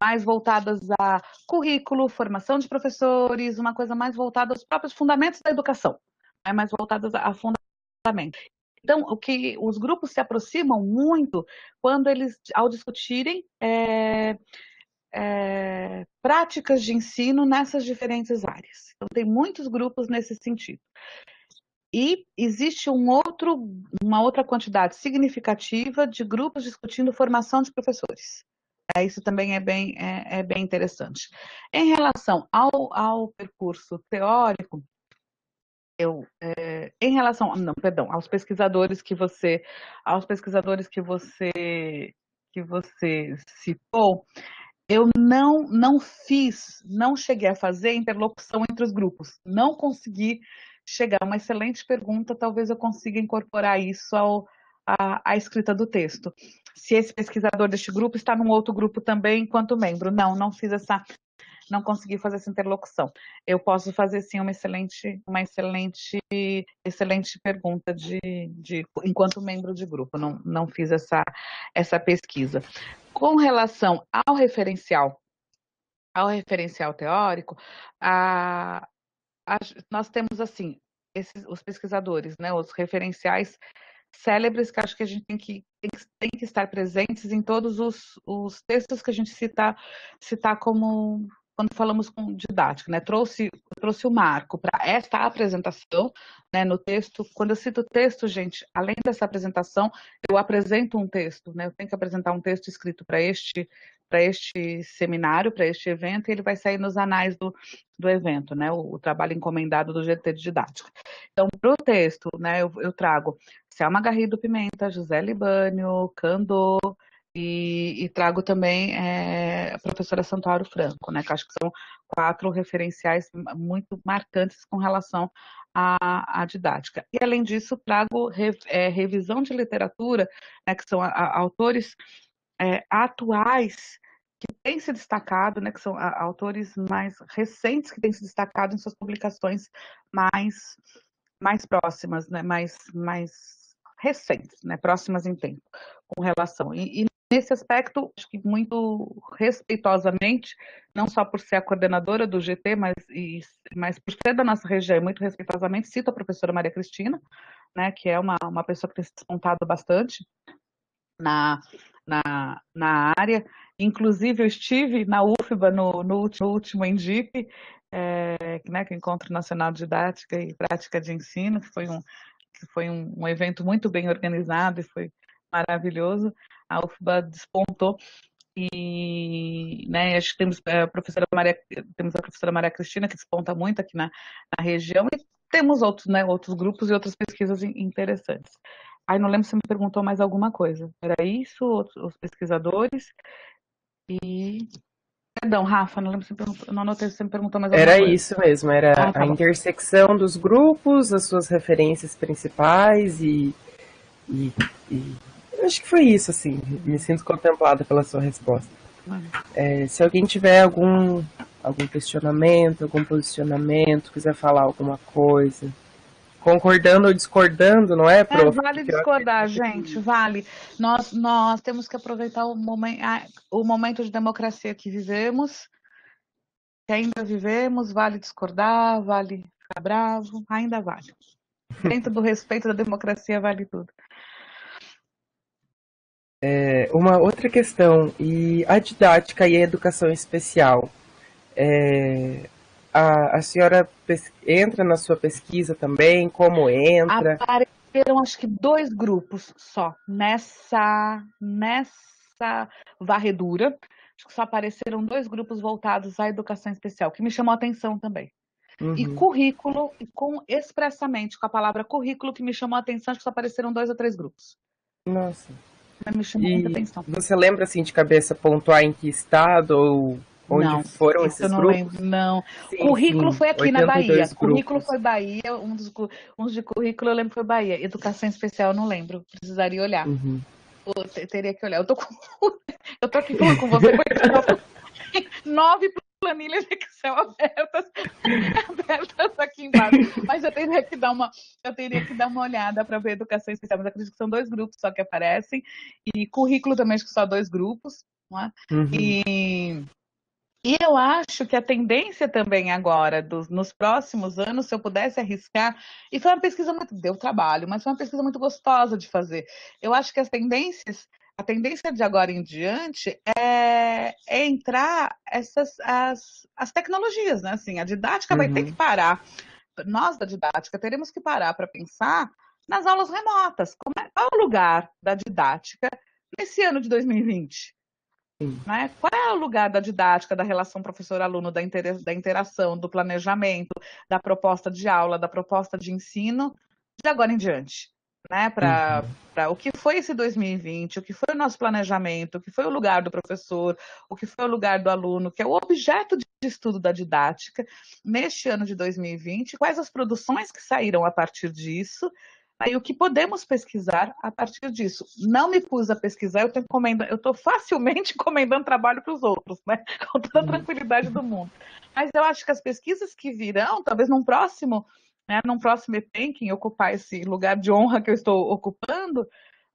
mais voltadas a currículo, formação de professores, uma coisa mais voltada aos próprios fundamentos da educação, mais voltadas a fundamentos. Então, o que os grupos se aproximam muito quando eles, ao discutirem práticas de ensino nessas diferentes áreas. Então, tem muitos grupos nesse sentido. E existe uma outra quantidade significativa de grupos discutindo formação de professores. Isso também é bem interessante. Em relação ao percurso teórico, aos pesquisadores que você citou, eu não cheguei a fazer interlocução entre os grupos, não consegui chegar. Uma excelente pergunta, talvez eu consiga incorporar isso à escrita do texto. Se esse pesquisador deste grupo está num outro grupo também enquanto membro. Não consegui fazer essa interlocução. Eu posso fazer sim uma excelente pergunta enquanto membro de grupo. Não fiz essa pesquisa. Com relação ao referencial teórico, nós temos assim os pesquisadores, né, os referenciais célebres que acho que a gente tem que estar presentes em todos os textos que a gente citar como quando falamos com didática, né? Trouxe o marco para esta apresentação, né, no texto. Quando eu cito texto, gente, além dessa apresentação, eu apresento um texto, né? Eu tenho que apresentar um texto escrito para este seminário, para este evento, e ele vai sair nos anais do evento, né? O trabalho encomendado do GT de Didática. Então, para o texto, né, eu trago Selma Garrido Pimenta, José Libânio, Candô, e trago também a professora Santuário Franco, né, que acho que são 4 referenciais muito marcantes com relação à didática. E, além disso, trago revisão de literatura, né, que são autores atuais que têm se destacado, né, que são autores mais recentes que têm se destacado em suas publicações mais próximas, né, mais recentes, né, próximas em tempo, com relação. E nesse aspecto, acho que muito respeitosamente, não só por ser a coordenadora do GT, mas por ser da nossa região, muito respeitosamente, cito a professora Maria Cristina, né, que é uma pessoa que tem se despontado bastante na área. Inclusive, eu estive na UFBA no último ENDIP, né, que é o Encontro Nacional de Didática e Prática de Ensino, que foi um evento muito bem organizado e foi maravilhoso. A UFBA despontou e, né, acho que temos a professora Maria Cristina, que desponta muito aqui na região, e temos outros grupos e outras pesquisas interessantes. Aí não lembro se me perguntou mais alguma coisa. Era isso, os pesquisadores e... Perdão, Rafa, não lembro se me perguntou, não anotei se você me perguntou mais alguma Era coisa. isso mesmo, era Tá a bom. intersecção dos grupos, as suas referências principais e acho que foi isso, assim, me sinto contemplada pela sua resposta. Se alguém tiver algum questionamento, algum posicionamento, quiser falar alguma coisa, concordando ou discordando, não é, prof? Vale discordar, gente, vale. Nós temos que aproveitar o momento de democracia que vivemos que ainda vivemos, vale discordar, vale ficar bravo, ainda vale. Dentro do respeito da democracia vale tudo. Uma outra questão, e a didática e a educação especial? É, a senhora entra na sua pesquisa também? Como entra? Apareceram acho que 2 grupos só nessa varredura. Acho que só apareceram 2 grupos voltados à educação especial, que me chamou a atenção também. E Uhum. currículo, e com expressamente com a palavra currículo, que me chamou a atenção, acho que só apareceram 2 ou 3 grupos. Nossa. Mas me chamou muita E atenção. você lembra assim de cabeça pontuar em que estado ou onde Não, foram isso eu esses não lembro, grupos? não. Sim, Currículo sim, foi aqui na Bahia. 82 Currículo grupos. foi Bahia, uns de currículo eu lembro que foi Bahia. Educação especial eu não lembro, precisaria olhar. Uhum. Teria que olhar. Eu tô aqui falando com você, com 9 planilhas de Excel abertas aqui embaixo. Mas eu teria que dar uma olhada para ver educação especial. Mas acredito que são 2 grupos só que aparecem. E currículo também acho que só 2 grupos. Não é? Uhum. E eu acho que a tendência também agora, nos próximos anos, se eu pudesse arriscar, e foi uma pesquisa muito, deu trabalho, mas foi uma pesquisa muito gostosa de fazer. Eu acho que a tendência de agora em diante é entrar as tecnologias, né? Assim, a didática vai ter que Uhum. parar. Nós da didática teremos que parar para pensar nas aulas remotas. Qual é o lugar da didática nesse ano de 2020? Sim. Né? Qual é o lugar da didática, da relação professor-aluno, da interação, do planejamento, da proposta de aula, da proposta de ensino, de agora em diante? Né? Para Uhum. o que foi esse 2020, o que foi o nosso planejamento, o que foi o lugar do professor, o que foi o lugar do aluno, que é o objeto de estudo da didática neste ano de 2020, quais as produções que saíram a partir disso. Aí o que podemos pesquisar a partir disso? Não me pus a pesquisar, eu estou facilmente encomendando trabalho para os outros, né? Com toda a Uhum. tranquilidade do mundo. Mas eu acho que as pesquisas que virão, talvez num próximo EPEN, ocupar esse lugar de honra que eu estou ocupando,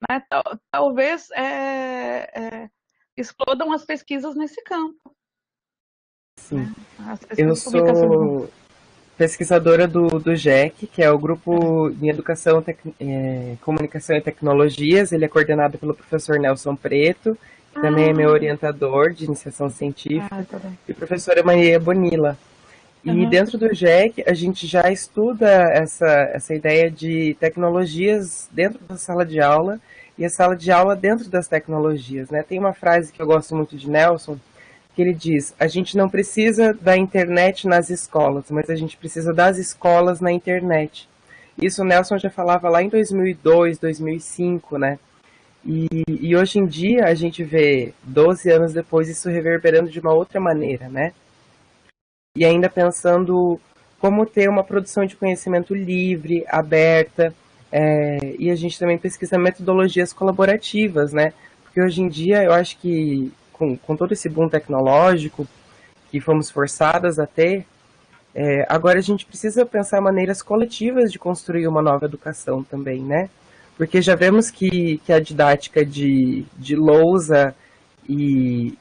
né? Talvez explodam as pesquisas nesse campo, Sim. né? As Eu pesquisas e publicações. sou pesquisadora do GEC, que é o Grupo em Educação, Comunicação e Tecnologias. Ele é coordenado pelo professor Nelson Preto, que também é meu Ah, orientador de iniciação científica, tá bem. e professora Maria Bonilla. E Uhum. dentro do GEC, a gente já estuda essa ideia de tecnologias dentro da sala de aula e a sala de aula dentro das tecnologias, né? Tem uma frase que eu gosto muito de Nelson, que ele diz: a gente não precisa da internet nas escolas, mas a gente precisa das escolas na internet. Isso o Nelson já falava lá em 2002, 2005, né? E hoje em dia a gente vê, 12 anos depois, isso reverberando de uma outra maneira, né? E ainda pensando como ter uma produção de conhecimento livre, aberta, e a gente também pesquisa metodologias colaborativas, né? Porque hoje em dia eu acho que com todo esse boom tecnológico que fomos forçadas a ter, agora a gente precisa pensar maneiras coletivas de construir uma nova educação também, né? Porque já vemos que a didática de lousa e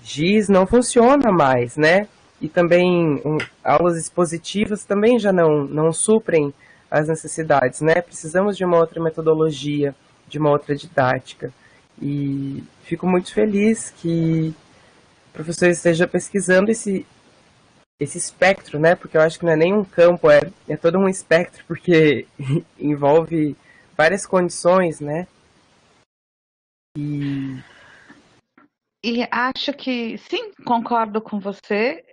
giz não funciona mais, né? E também aulas expositivas também já não suprem as necessidades, né? Precisamos de uma outra metodologia, de uma outra didática. E fico muito feliz que o professor esteja pesquisando esse espectro, né? Porque eu acho que não é nem um campo, é todo um espectro, porque envolve várias condições, né? E E acho que sim, concordo com você.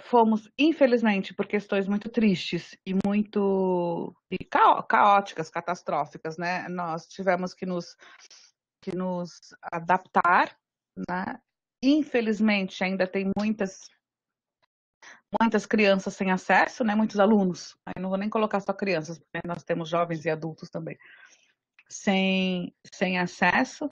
Fomos, infelizmente, por questões muito tristes e muito caóticas, catastróficas, né? Nós tivemos que nos adaptar, né? Infelizmente, ainda tem muitas crianças sem acesso, né? Muitos alunos. Aí não vou nem colocar só crianças, porque nós temos jovens e adultos também sem acesso.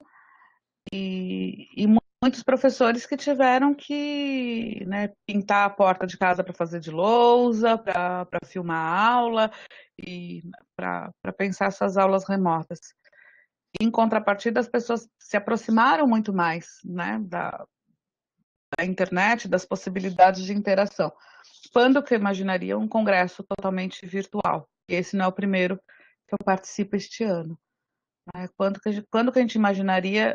E muitos professores que tiveram que, né, pintar a porta de casa para fazer de lousa, para filmar a aula e para pensar essas aulas remotas. Em contrapartida, as pessoas se aproximaram muito mais, né, da internet, das possibilidades de interação. Quando que eu imaginaria um congresso totalmente virtual? E esse não é o primeiro que eu participo este ano. Né? Quando que a gente imaginaria,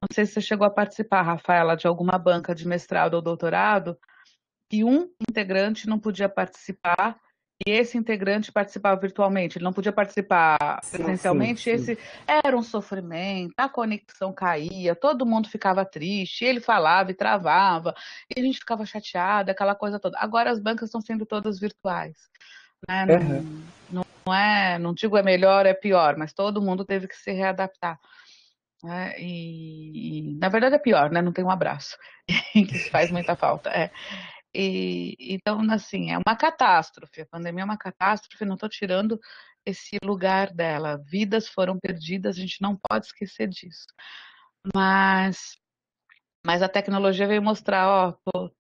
não sei se você chegou a participar, Rafaela, de alguma banca de mestrado ou doutorado, que um integrante não podia participar e esse integrante participava virtualmente, ele não podia participar Sim, sim, presencialmente, sim. esse era um sofrimento, a conexão caía, todo mundo ficava triste, ele falava e travava, e a gente ficava chateada, aquela coisa toda. Agora as bancas estão sendo todas virtuais, né? Aham. Não digo é melhor, é pior, mas todo mundo teve que se readaptar. Né? Na verdade é pior, né? Não tem um abraço, que isso faz muita falta. Então, assim, é uma catástrofe. A pandemia é uma catástrofe, não estou tirando esse lugar dela. Vidas foram perdidas, a gente não pode esquecer disso. Mas, mas a tecnologia veio mostrar, ó,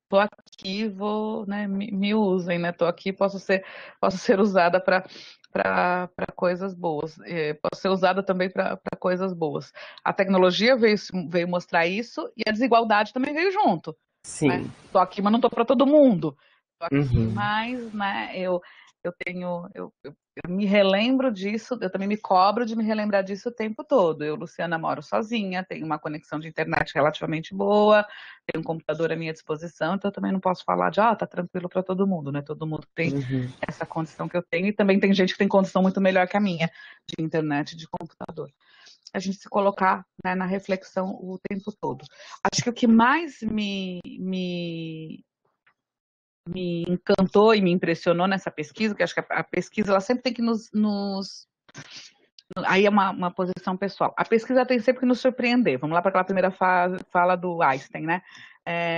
tô aqui, vou, né, me usem, né? Tô aqui, posso ser usada para coisas boas. Posso ser usada também para coisas boas. A tecnologia veio mostrar isso e a desigualdade também veio junto. Né? Sim. Tô aqui, mas não tô para todo mundo. Tô aqui, Uhum. mas, né, eu me relembro disso, eu também me cobro de me relembrar disso o tempo todo. Eu, Luciana, moro sozinha, tenho uma conexão de internet relativamente boa, tenho um computador à minha disposição, então eu também não posso falar de, tá tranquilo para todo mundo, né? Todo mundo tem Uhum. essa condição que eu tenho e também tem gente que tem condição muito melhor que a minha de internet, de computador. A gente se colocar, né, na reflexão o tempo todo. Acho que o que mais me encantou e me impressionou nessa pesquisa, que acho que a pesquisa ela sempre tem que aí é uma posição pessoal. A pesquisa tem sempre que nos surpreender. Vamos lá para aquela primeira fala do Einstein, né?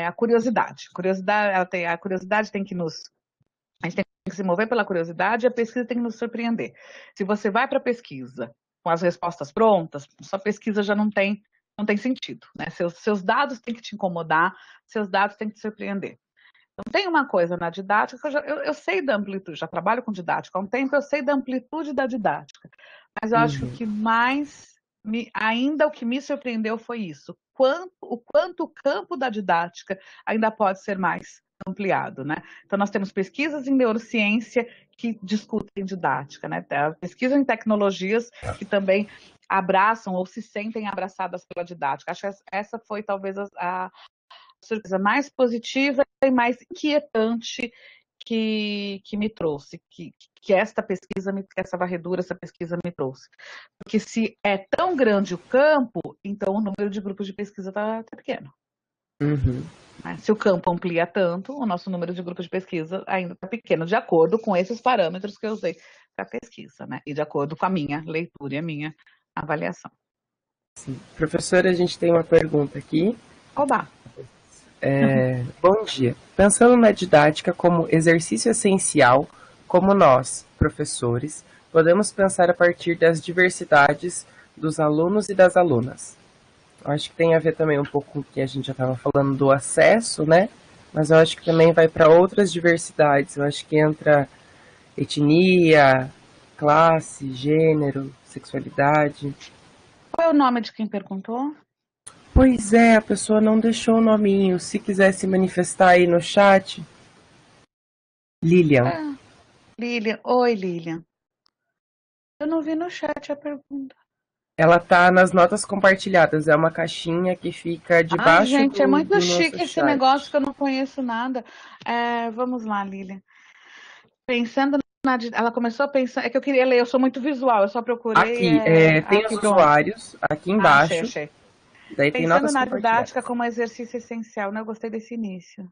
A curiosidade. A curiosidade tem que a gente tem que se mover pela curiosidade e a pesquisa tem que nos surpreender. Se você vai para a pesquisa com as respostas prontas, sua pesquisa já não tem sentido, né? Seus dados têm que te incomodar, seus dados têm que te surpreender. Então, tem uma coisa na didática que eu sei da amplitude, já trabalho com didática há um tempo, eu sei da amplitude da didática, mas eu acho Uhum. que ainda o que me surpreendeu foi isso, o quanto o campo da didática ainda pode ser mais ampliado, né? Então, nós temos pesquisas em neurociência que discutem didática, né? Pesquisa em tecnologias que também abraçam ou se sentem abraçadas pela didática. Acho que essa foi talvez a surpresa mais positiva e mais inquietante que me trouxe, que essa varredura, essa pesquisa me trouxe. Porque se é tão grande o campo, então o número de grupos de pesquisa está pequeno. Uhum. Né? Se o campo amplia tanto, o nosso número de grupos de pesquisa ainda está pequeno, de acordo com esses parâmetros que eu usei para a pesquisa, né? E de acordo com a minha leitura e a minha avaliação. Professora, a gente tem uma pergunta aqui. Oba! Bom dia. Pensando na didática como exercício essencial, como nós, professores, podemos pensar a partir das diversidades dos alunos e das alunas. Eu acho que tem a ver também um pouco com o que a gente já estava falando do acesso, né? Mas eu acho que também vai para outras diversidades. Eu acho que entra etnia, classe, gênero, sexualidade. Qual é o nome de quem perguntou? Pois é, a pessoa não deixou o nominho. Se quiser se manifestar aí no chat, Lilian. Lilian. Oi, Lilian. Eu não vi no chat a pergunta. Ela tá nas notas compartilhadas. É uma caixinha que fica Ai, debaixo gente, é muito do nosso chique esse negócio chat. que eu não conheço nada. Vamos lá, Lilian. Pensando ela começou a pensar. É que eu queria ler, eu sou muito visual, eu só procurei. Aqui, tem os Aqui, pronto. usuários, aqui Achei, embaixo. achei. Daí tem Pensando notas na didática compartilhadas. como exercício essencial, né? Eu gostei desse início.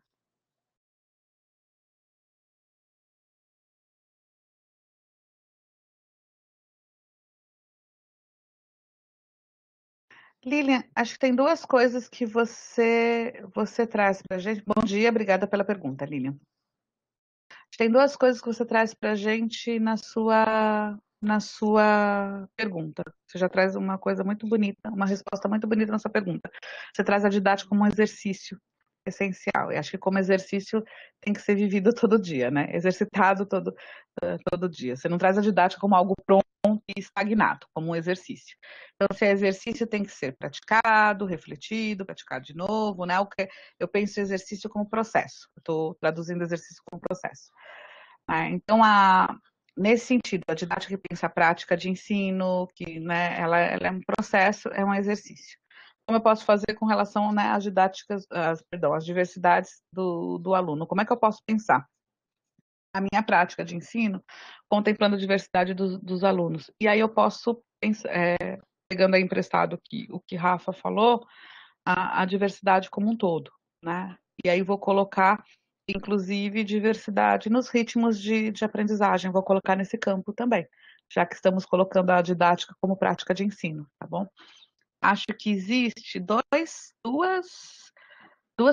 Lilian, acho que tem duas coisas que você traz para a gente. Bom dia, obrigada pela pergunta, Lilian. Tem duas coisas que você traz para a gente na sua pergunta. Você já traz uma coisa muito bonita, uma resposta muito bonita na sua pergunta. Você traz a didática como um exercício essencial. E acho que como exercício tem que ser vivido todo dia, né? Exercitado todo dia. Você não traz a didática como algo pronto e estagnado, como um exercício. Então, se é exercício, tem que ser praticado, refletido, praticado de novo, né? Eu penso exercício como processo. Estou traduzindo exercício como processo. Então, nesse sentido, a didática que pensa a prática de ensino, que, né, ela é um processo, é um exercício. Como eu posso fazer com relação, né, às didáticas, às diversidades do aluno? Como é que eu posso pensar a minha prática de ensino contemplando a diversidade dos alunos? E aí eu posso pensar, pegando aí emprestado o que Rafa falou, a diversidade como um todo, né? E aí vou colocar, inclusive, diversidade nos ritmos de aprendizagem, vou colocar nesse campo também, já que estamos colocando a didática como prática de ensino, tá bom? Acho que existe duas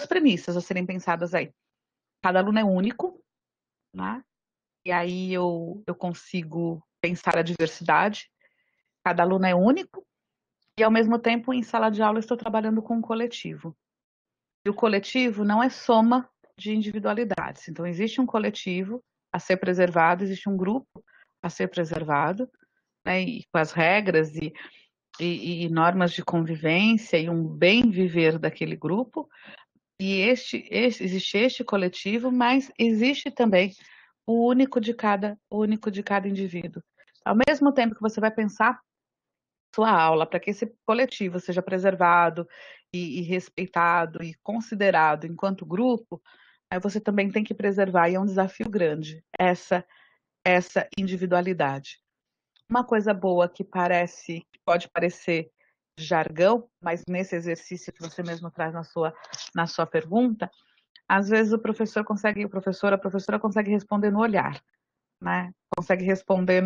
premissas a serem pensadas aí. Cada aluno é único, né? E aí eu consigo pensar a diversidade. Cada aluno é único e, ao mesmo tempo, em sala de aula, estou trabalhando com um coletivo. E o coletivo não é soma de individualidades. Então, existe um coletivo a ser preservado, existe um grupo a ser preservado, né, e com as regras e normas de convivência e um bem viver daquele grupo. E existe este coletivo, mas existe também o único de cada indivíduo. Ao mesmo tempo que você vai pensar sua aula para que esse coletivo seja preservado e respeitado e considerado enquanto grupo, aí você também tem que preservar, e é um desafio grande, essa individualidade. Uma coisa boa que pode parecer jargão, mas nesse exercício que você mesmo traz na sua pergunta, às vezes o professor consegue, a professora consegue responder no olhar, né? Consegue responder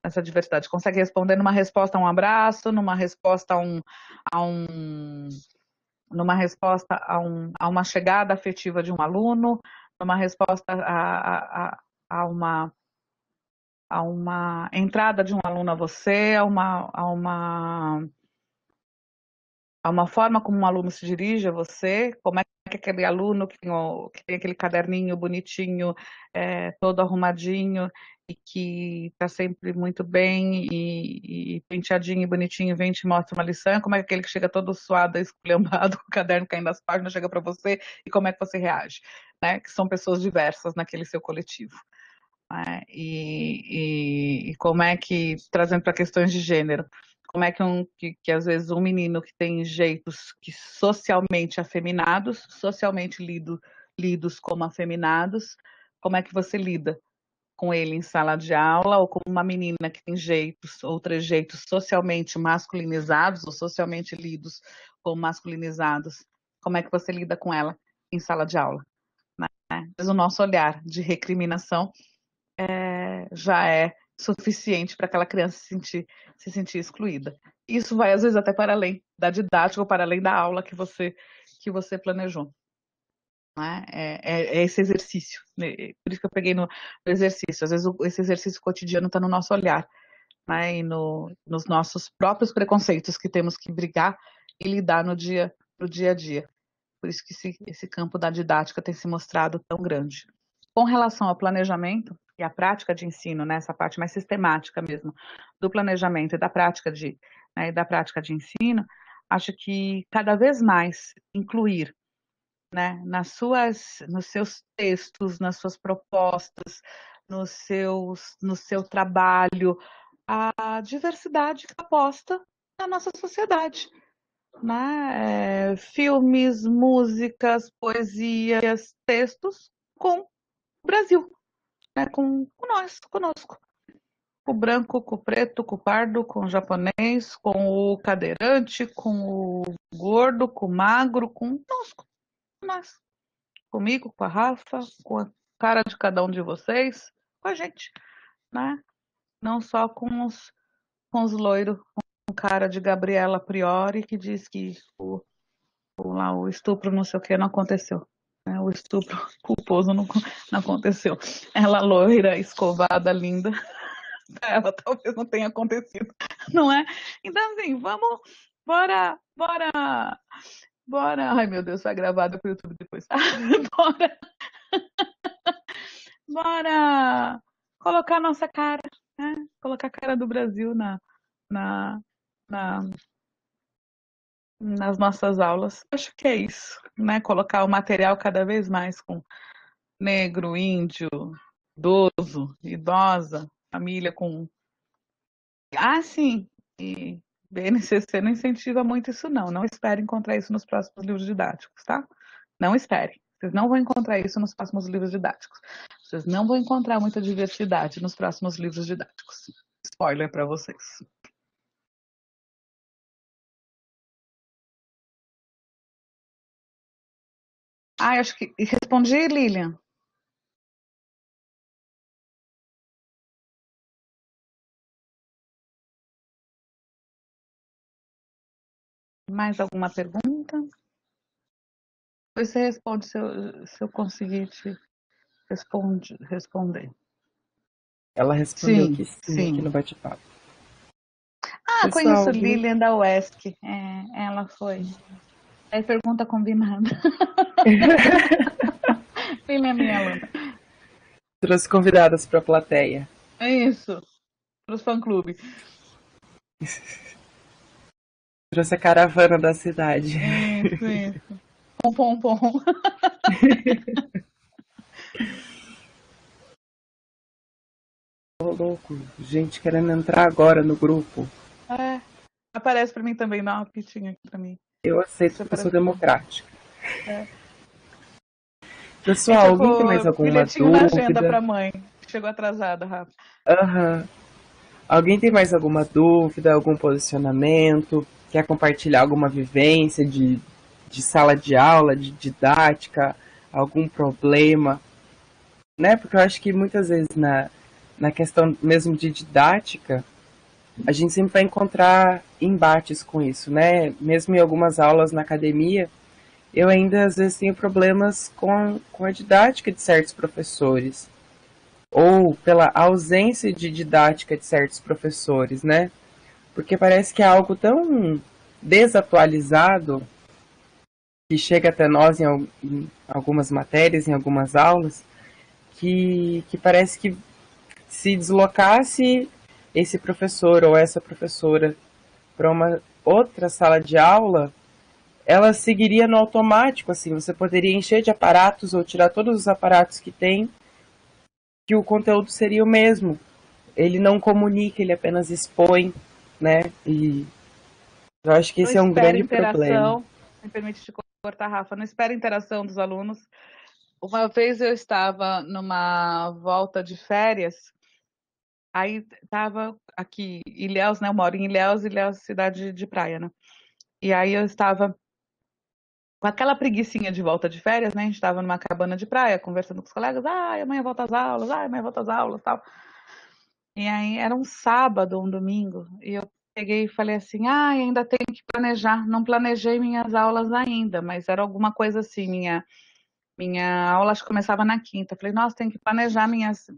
essa diversidade, consegue responder numa resposta a um abraço, numa resposta a um numa resposta a uma chegada afetiva de um aluno, numa resposta a uma entrada de um aluno a você, a uma forma como um aluno se dirige a você, como é que aquele aluno que tem aquele caderninho bonitinho, todo arrumadinho e que está sempre muito bem e penteadinho e bonitinho, vem e te mostra uma lição, como é que aquele que chega todo suado, esculhambado, com o caderno caindo das páginas, chega para você e como é que você reage, né? Que são pessoas diversas naquele seu coletivo. Né? E como é que, trazendo para questões de gênero, como é que às vezes um menino que tem jeitos que socialmente afeminados, lidos como afeminados, como é que você lida com ele em sala de aula, ou com uma menina que tem jeitos ou trejeitos socialmente masculinizados ou socialmente lidos como masculinizados, como é que você lida com ela em sala de aula? Né? Mas o nosso olhar de recriminação já é suficiente para aquela criança se sentir excluída. Isso vai, às vezes, até para além da didática ou para além da aula que você planejou. Né? É esse exercício. Né? Por isso que eu peguei no exercício. Às vezes, esse exercício cotidiano está no nosso olhar, né? E nos nossos próprios preconceitos que temos que brigar e lidar no dia a dia. Por isso que esse campo da didática tem se mostrado tão grande. Com relação ao planejamento e à prática de ensino, né, essa parte mais sistemática mesmo do planejamento e da prática de ensino, acho que cada vez mais incluir, né, nos seus textos, nas suas propostas, no seu trabalho, a diversidade que aposta na nossa sociedade, né? Filmes, músicas, poesias, textos com o Brasil, né? Com nós, conosco. Com o branco, com o preto, com o pardo, com o japonês, com o cadeirante, com o gordo, com o magro, conosco, com nós. Comigo, com a Rafa, com a cara de cada um de vocês, com a gente, né? Não só com os loiros, com cara de Gabriela Priori, que diz que o estupro não sei o que não aconteceu. Né? O estupro culposo não aconteceu. Ela loira, escovada, linda, ela talvez não tenha acontecido, não é? Então, assim, bora, bora, bora. Ai, meu Deus, vai gravado pro YouTube depois. bora, bora colocar nossa cara, Colocar a cara do Brasil na, na- nas nossas aulas. Acho que é isso, né? Colocar o material cada vez mais com negro, índio, idoso, idosa, família com. Ah, sim! E BNCC não incentiva muito isso, não. Não espere encontrar isso nos próximos livros didáticos, tá? Não espere. Vocês não vão encontrar isso nos próximos livros didáticos. Vocês não vão encontrar muita diversidade nos próximos livros didáticos. Spoiler para vocês. Ah, acho que. Respondi, Lilian. Mais alguma pergunta? Depois você responde se eu conseguir te responder. Ela respondeu Sim, que sim aqui sim. no bate-papo. Ah, Pessoal, conheço alguém Lilian da UESC. Ela foi. Aí pergunta combinada. Lilian é minha aluna. trouxe convidadas para a plateia. É isso. Para os fã-clube. Trouxe a caravana da cidade. Isso, isso. Pom, pom, pom. Ô, louco, gente querendo entrar agora no grupo. É. Aparece para mim também, dá uma pitinha aqui para mim. Eu aceito Você porque eu sou aparece pra mim. democrática. É. É Pessoal, alguém tem mais tipo alguma bilhetinho na agenda dúvida? para mãe. Chegou atrasada, Rafa. Aham. Alguém tem mais alguma dúvida, algum posicionamento? Quer compartilhar alguma vivência de sala de aula, de didática, algum problema? Né? Porque eu acho que muitas vezes na questão mesmo de didática, a gente sempre vai encontrar embates com isso, né? Mesmo em algumas aulas na academia, eu ainda às vezes tenho problemas com a didática de certos professores, ou pela ausência de didática de certos professores, né? Porque parece que é algo tão desatualizado que chega até nós em algumas matérias, em algumas aulas, que parece que se deslocasse esse professor ou essa professora para uma outra sala de aula, ela seguiria no automático, assim, você poderia encher de aparatos ou tirar todos os aparatos que tem, que o conteúdo seria o mesmo. Ele não comunica, ele apenas expõe, né? E eu acho que Não esse é um espera grande problema. interação. Me permite te cortar, Rafa. Não espera interação dos alunos. Uma vez eu estava numa volta de férias, aí estava aqui, Ilhéus, né? Eu moro em Ilhéus, Ilhéus, cidade de praia, né? E aí eu estava com aquela preguicinha de volta de férias, né? A gente estava numa cabana de praia, conversando com os colegas. Ah, amanhã volta às aulas, ah, amanhã volta às aulas, tal. E aí era um sábado, um domingo, e eu peguei e falei assim: ah, ainda tenho que planejar. Não planejei minhas aulas ainda, mas era alguma coisa assim, minha aula acho que começava na quinta. Falei, nossa, tenho que planejar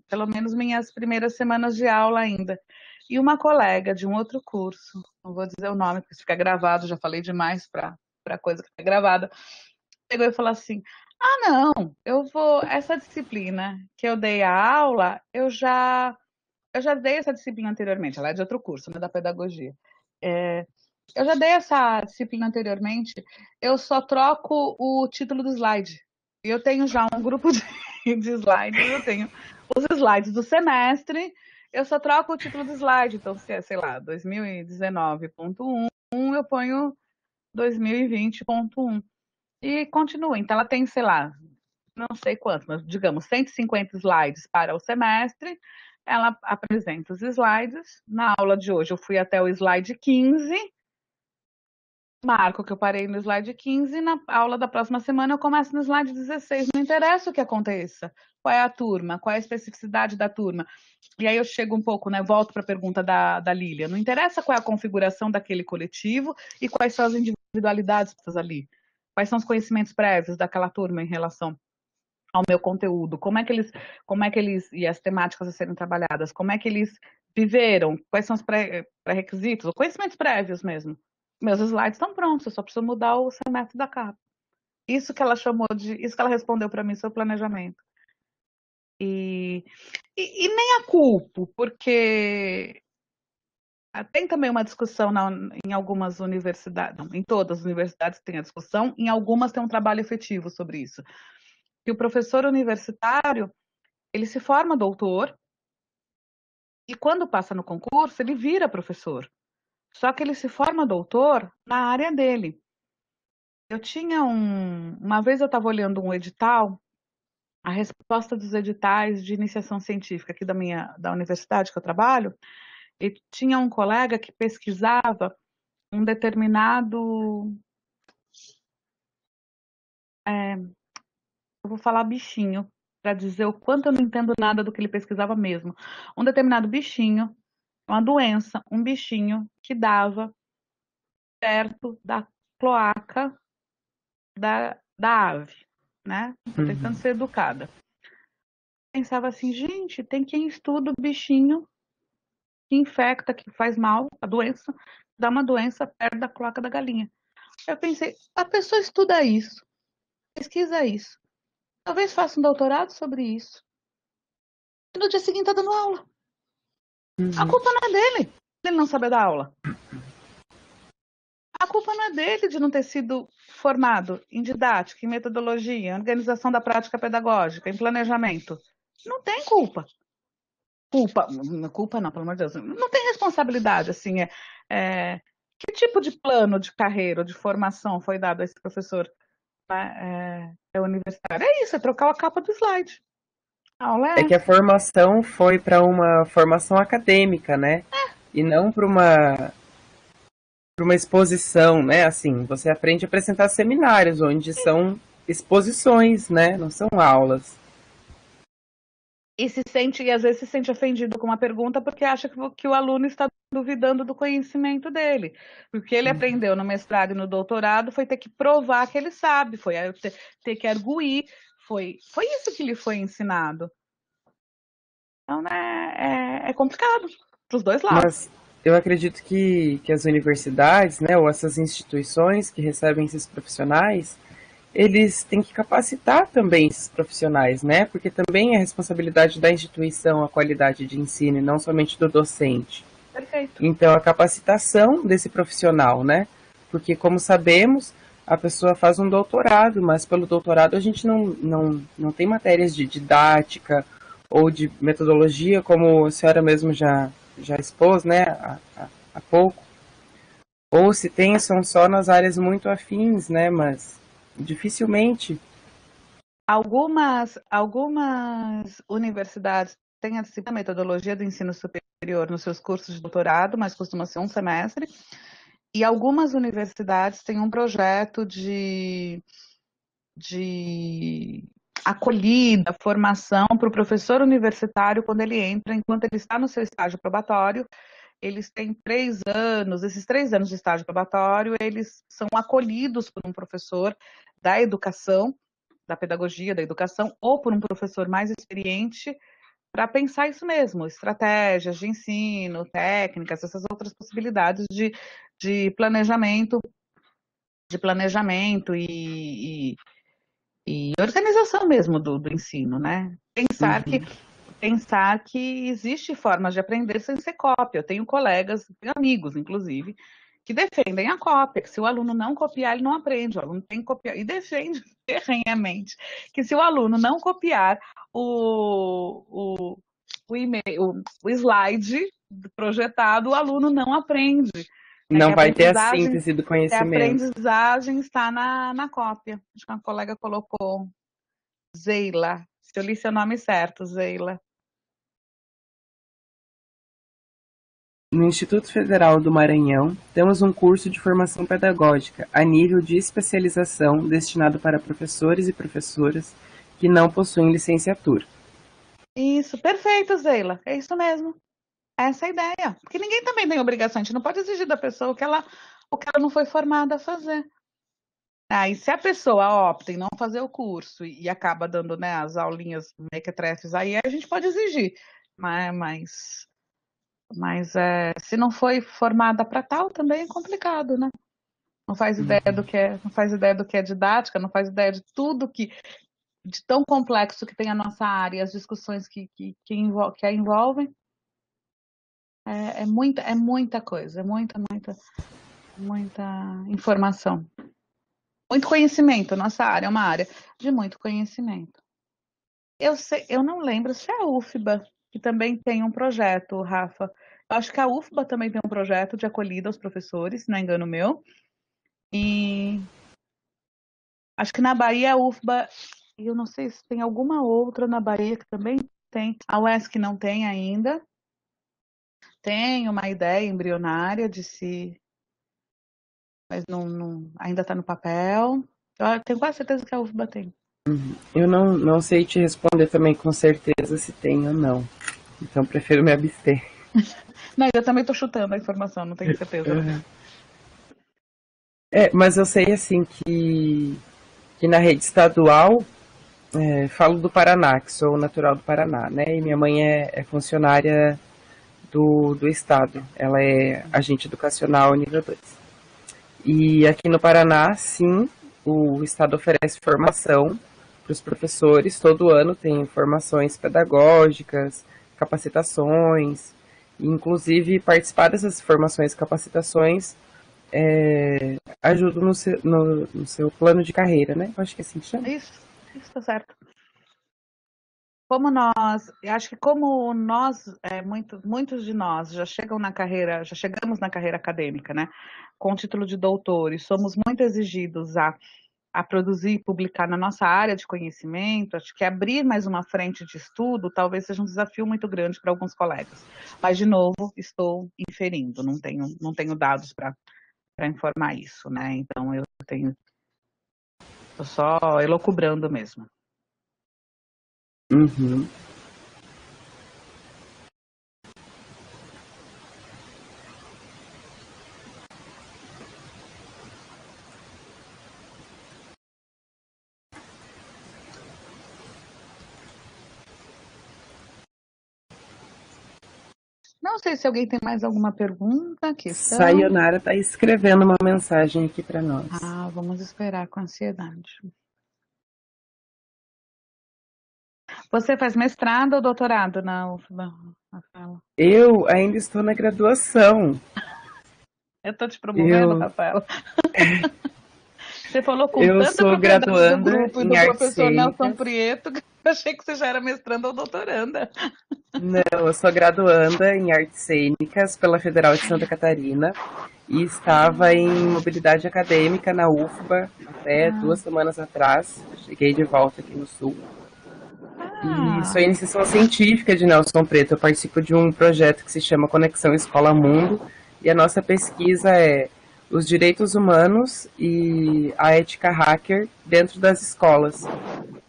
pelo menos minhas primeiras semanas de aula ainda. E uma colega de um outro curso, não vou dizer o nome, porque isso fica gravado, já falei demais para coisa que fica gravada, pegou e falou assim: ah, não, eu vou. Essa disciplina que eu dei a aula, eu já dei essa disciplina anteriormente, ela é de outro curso, né, da pedagogia. É, eu já dei essa disciplina anteriormente, eu só troco o título do slide. E eu tenho já um grupo de slides, eu tenho os slides do semestre, eu só troco o título do slide. Então, se é, sei lá, 2019.1, eu ponho 2020.1. E continua. Então, ela tem, sei lá, não sei quanto, mas digamos 150 slides para o semestre. Ela apresenta os slides. Na aula de hoje, eu fui até o slide 15, marco que eu parei no slide 15, na aula da próxima semana eu começo no slide 16. Não interessa o que aconteça. Qual é a turma? Qual é a especificidade da turma? E aí eu chego um pouco, né? Volto para a pergunta da Lília. Não interessa qual é a configuração daquele coletivo e quais são as individualidades ali. Quais são os conhecimentos prévios daquela turma em relação ao meu conteúdo, como é que eles e as temáticas a serem trabalhadas, como é que eles viveram, quais são os pré-requisitos, os conhecimentos prévios mesmo. Meus slides estão prontos, eu só preciso mudar o semestre da capa. Isso que ela respondeu para mim sobre planejamento. E, E nem a culpo, porque tem também uma discussão em algumas universidades, não, em todas as universidades tem a discussão, em algumas tem um trabalho efetivo sobre isso. Que o professor universitário, ele se forma doutor e quando passa no concurso, ele vira professor. Só que ele se forma doutor na área dele. Eu tinha uma vez eu estava olhando um edital, a resposta dos editais de iniciação científica aqui da universidade que eu trabalho, e tinha um colega que pesquisava um determinado, eu vou falar bichinho, para dizer o quanto eu não entendo nada do que ele pesquisava mesmo. Um determinado bichinho, uma doença, um bichinho que dava perto da cloaca da ave, né? Tô tentando Uhum. ser educada. Pensava assim, gente, tem quem estuda o bichinho que infecta, que faz mal, a doença, dá uma doença perto da cloaca da galinha. Eu pensei, a pessoa estuda isso, pesquisa isso, talvez faça um doutorado sobre isso. E no dia seguinte tá dando aula. A Uhum. culpa não é dele, ele não saber dar aula. A culpa não é dele de não ter sido formado em didática, em metodologia, em organização da prática pedagógica, em planejamento. Não tem culpa. Culpa não, pelo amor de Deus. Não tem responsabilidade, assim. Que tipo de plano de carreira ou de formação foi dado a esse professor, né, universitário? É isso, é trocar a capa do slide. A aula É é que a essa. formação foi para uma formação acadêmica, né? E não para uma exposição, né? Assim, você aprende a apresentar seminários, onde são exposições, né? Não são aulas. E às vezes se sente ofendido com uma pergunta porque acha que o aluno está duvidando do conhecimento dele. Porque ele aprendeu no mestrado e no doutorado foi ter que provar que ele sabe, foi ter que arguir, foi isso que lhe foi ensinado. Então, né, é complicado para os dois lados. Mas eu acredito que as universidades, né, ou essas instituições que recebem esses profissionais, eles têm que capacitar também esses profissionais, né? Porque também é responsabilidade da instituição a qualidade de ensino e não somente do docente. Perfeito. Então, a capacitação desse profissional, né? Porque, como sabemos, a pessoa faz um doutorado, mas pelo doutorado a gente não tem matérias de didática ou de metodologia, como a senhora mesmo já expôs, né, há pouco. Ou se tem, são só nas áreas muito afins, né, mas dificilmente. Algumas universidades têm a disciplina metodologia do ensino superior nos seus cursos de doutorado, mas costuma ser um semestre. E algumas universidades têm um projeto de acolhida, formação para o professor universitário quando ele entra, enquanto ele está no seu estágio probatório. Eles têm 3 anos, esses 3 anos de estágio probatório, eles são acolhidos por um professor da educação, da pedagogia, da educação, ou por um professor mais experiente, para pensar isso mesmo, estratégias de ensino, técnicas, essas outras possibilidades de planejamento, de planejamento e organização mesmo do ensino, né? Uhum. Pensar que existe formas de aprender sem ser cópia. Eu tenho colegas, tenho amigos, inclusive, que defendem a cópia, que se o aluno não copiar, ele não aprende, o aluno tem que copiar, e defende ferrenhamente que se o aluno não copiar o e-mail, o slide projetado, o aluno não aprende. Né? Não vai ter a síntese do Que a conhecimento. aprendizagem está na cópia. Acho que uma colega colocou Zeila, se eu li seu nome certo, Zeila. No Instituto Federal do Maranhão, temos um curso de formação pedagógica a nível de especialização destinado para professores e professoras que não possuem licenciatura. Isso, perfeito, Zeila. É isso mesmo. Essa é a ideia. Porque ninguém também tem obrigação, a gente não pode exigir da pessoa o que ela não foi formada a fazer. E se a pessoa opta em não fazer o curso e acaba dando, né, as aulinhas mequetrefes aí, a gente pode exigir. Mas se não foi formada para tal, também é complicado, né? Não faz ideia do que é, não faz ideia do que é didática, não faz ideia de tudo que de tão complexo que tem a nossa área, as discussões que a envolvem, é muita coisa, muita informação. Muito conhecimento, nossa área é uma área de muito conhecimento. Eu não lembro se é a UFBA, que também tem um projeto, Rafa. Eu acho que a UFBA também tem um projeto de acolhida aos professores, se não é engano meu. E acho que na Bahia a UFBA, e eu não sei se tem alguma outra na Bahia que também tem. A UESC não tem ainda. Tem uma ideia embrionária de se, mas ainda está no papel. Eu tenho quase certeza que a UFBA tem. Eu não sei te responder também com certeza se tem ou não. Então prefiro me abster. Não, eu também estou chutando a informação, não tenho certeza. Mas eu sei assim que na rede estadual, falo do Paraná, que sou natural do Paraná, né? E minha mãe é funcionária do estado. Ela é agente educacional nível 2. E aqui no Paraná, sim, o estado oferece formação para os professores. Todo ano tem formações pedagógicas, capacitações. E, inclusive, participar dessas formações e capacitações ajuda no seu plano de carreira, né? Eu acho que é assim que chama. Isso está certo. Eu acho que como nós, muitos de nós já chegamos na carreira acadêmica, né, com o título de doutor, e somos muito exigidos a produzir e publicar na nossa área de conhecimento, acho que abrir mais uma frente de estudo talvez seja um desafio muito grande para alguns colegas. Mas, de novo, estou inferindo, não tenho dados para informar isso, né? Então estou só elocubrando mesmo. Uhum. Não sei se alguém tem mais alguma pergunta, questão. Sayonara está escrevendo uma mensagem aqui para nós. Vamos esperar com ansiedade. Você faz mestrado ou doutorado na UFBA, Rafaela? Eu ainda estou na graduação. Eu estou te promovendo, Rafaela. Você falou com Eu tanta sou propriedade do graduanda grupo e em do artes professor Nelson cênicas. Prieto, que eu achei que você já era mestranda ou doutoranda. Não, eu sou graduanda em artes cênicas pela Federal de Santa Catarina e estava em mobilidade acadêmica na UFBA até 2 semanas atrás. Cheguei de volta aqui no Sul. E sou iniciação científica de Nelson Preto. Eu participo de um projeto que se chama Conexão Escola Mundo e a nossa pesquisa é os direitos humanos e a ética hacker dentro das escolas,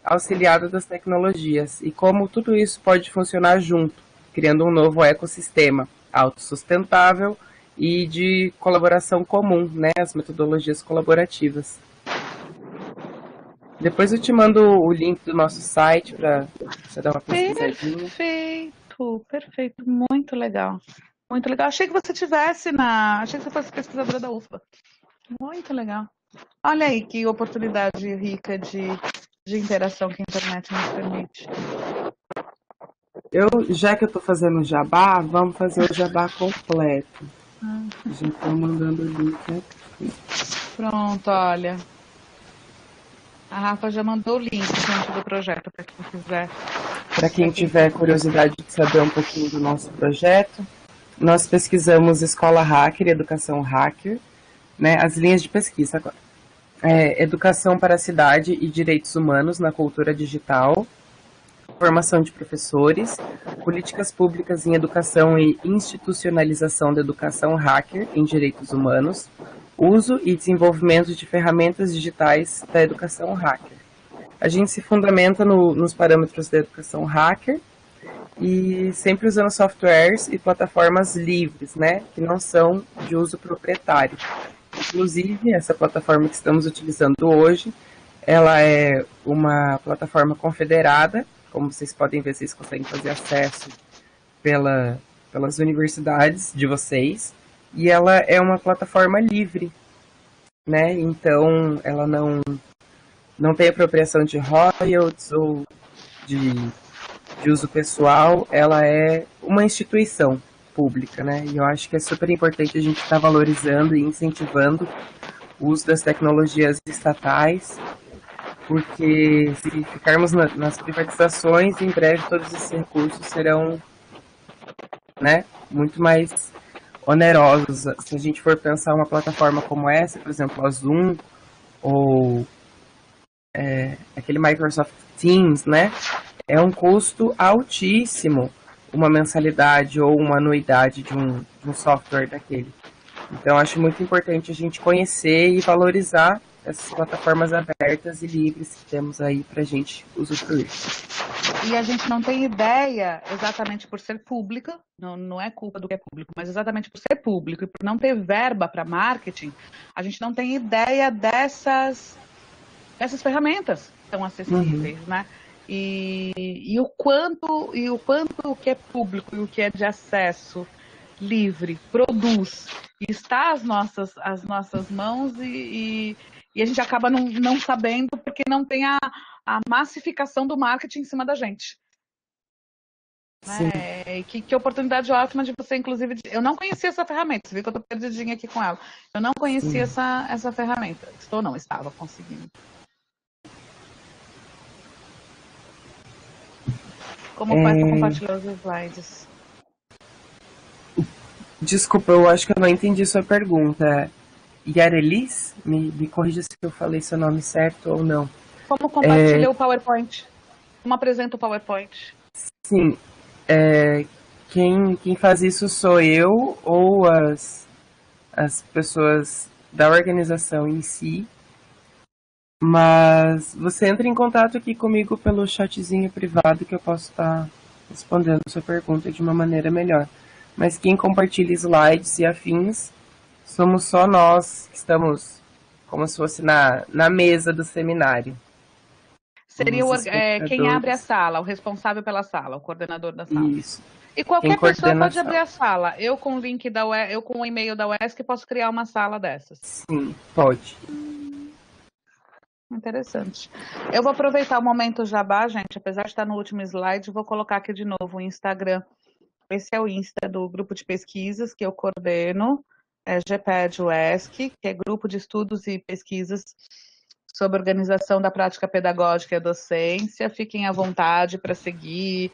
auxiliada das tecnologias, e como tudo isso pode funcionar junto, criando um novo ecossistema autossustentável e de colaboração comum, né, as metodologias colaborativas. Depois eu te mando o link do nosso site para você dar uma pesquisadinha. Perfeito, muito legal. Muito legal. Achei que você fosse pesquisadora da UFBA. Muito legal. Olha aí que oportunidade rica de interação que a internet nos permite. Já que eu estou fazendo jabá, vamos fazer o jabá completo. Já estou mandando o link aqui. Pronto, olha. A Rafa já mandou o link, gente, do projeto para quem quiser. Para quem tiver curiosidade de saber um pouquinho do nosso projeto, nós pesquisamos escola hacker e educação hacker, né, as linhas de pesquisa agora. Educação para a cidade e direitos humanos na cultura digital, formação de professores, políticas públicas em educação e institucionalização da educação hacker em direitos humanos, uso e desenvolvimento de ferramentas digitais da educação hacker. A gente se fundamenta nos parâmetros da educação hacker e sempre usando softwares e plataformas livres, né, que não são de uso proprietário. Inclusive, essa plataforma que estamos utilizando hoje, ela é uma plataforma confederada, como vocês podem ver, vocês conseguem fazer acesso pelas universidades de vocês, e ela é uma plataforma livre, né? Então, ela não tem apropriação de royalties ou de, de uso pessoal, ela é uma instituição pública, né? E eu acho que é super importante a gente estar valorizando e incentivando o uso das tecnologias estatais, porque se ficarmos nas privatizações, em breve todos esses recursos serão, né, muito mais onerosos. Se a gente for pensar uma plataforma como essa, por exemplo, a Zoom ou aquele Microsoft Teams, né, é um custo altíssimo uma mensalidade ou uma anuidade de um software daquele. Então, acho muito importante a gente conhecer e valorizar essas plataformas abertas e livres que temos aí para a gente usufruir. E a gente não tem ideia, exatamente por ser pública, não é culpa do que é público, mas exatamente por ser público e por não ter verba para marketing, a gente não tem ideia dessas ferramentas que estão acessíveis, né? E o quanto o que é público e o que é de acesso livre produz e está às nossas mãos e a gente acaba não sabendo porque não tem a massificação do marketing em cima da gente. Que oportunidade ótima de você, inclusive. Eu não conhecia essa ferramenta, você viu que eu estou perdidinha aqui com ela. Eu não conhecia essa ferramenta. Estava conseguindo. Como faz para compartilhar os slides? Desculpa, eu acho que eu não entendi sua pergunta. Yarelis? Me corrija se eu falei seu nome certo ou não. Como compartilha o PowerPoint? Como apresenta o PowerPoint? Sim. Quem faz isso sou eu ou as pessoas da organização em si. Mas você entra em contato aqui comigo pelo chatzinho privado que eu posso estar respondendo a sua pergunta de uma maneira melhor. Mas quem compartilha slides e afins somos só nós que estamos como se fosse na mesa do seminário. Seria quem abre a sala, o responsável pela sala, o coordenador da sala. Isso. E qualquer pessoa pode abrir a sala. Eu com o link eu com o e-mail da UESC posso criar uma sala dessas. Sim, pode. Interessante. Eu vou aproveitar o momento jabá, gente, apesar de estar no último slide, vou colocar aqui de novo o Instagram. Esse é o Insta do grupo de pesquisas que eu coordeno, GPED UESC, que é Grupo de Estudos e Pesquisas sobre Organização da Prática Pedagógica e a Docência. Fiquem à vontade para seguir,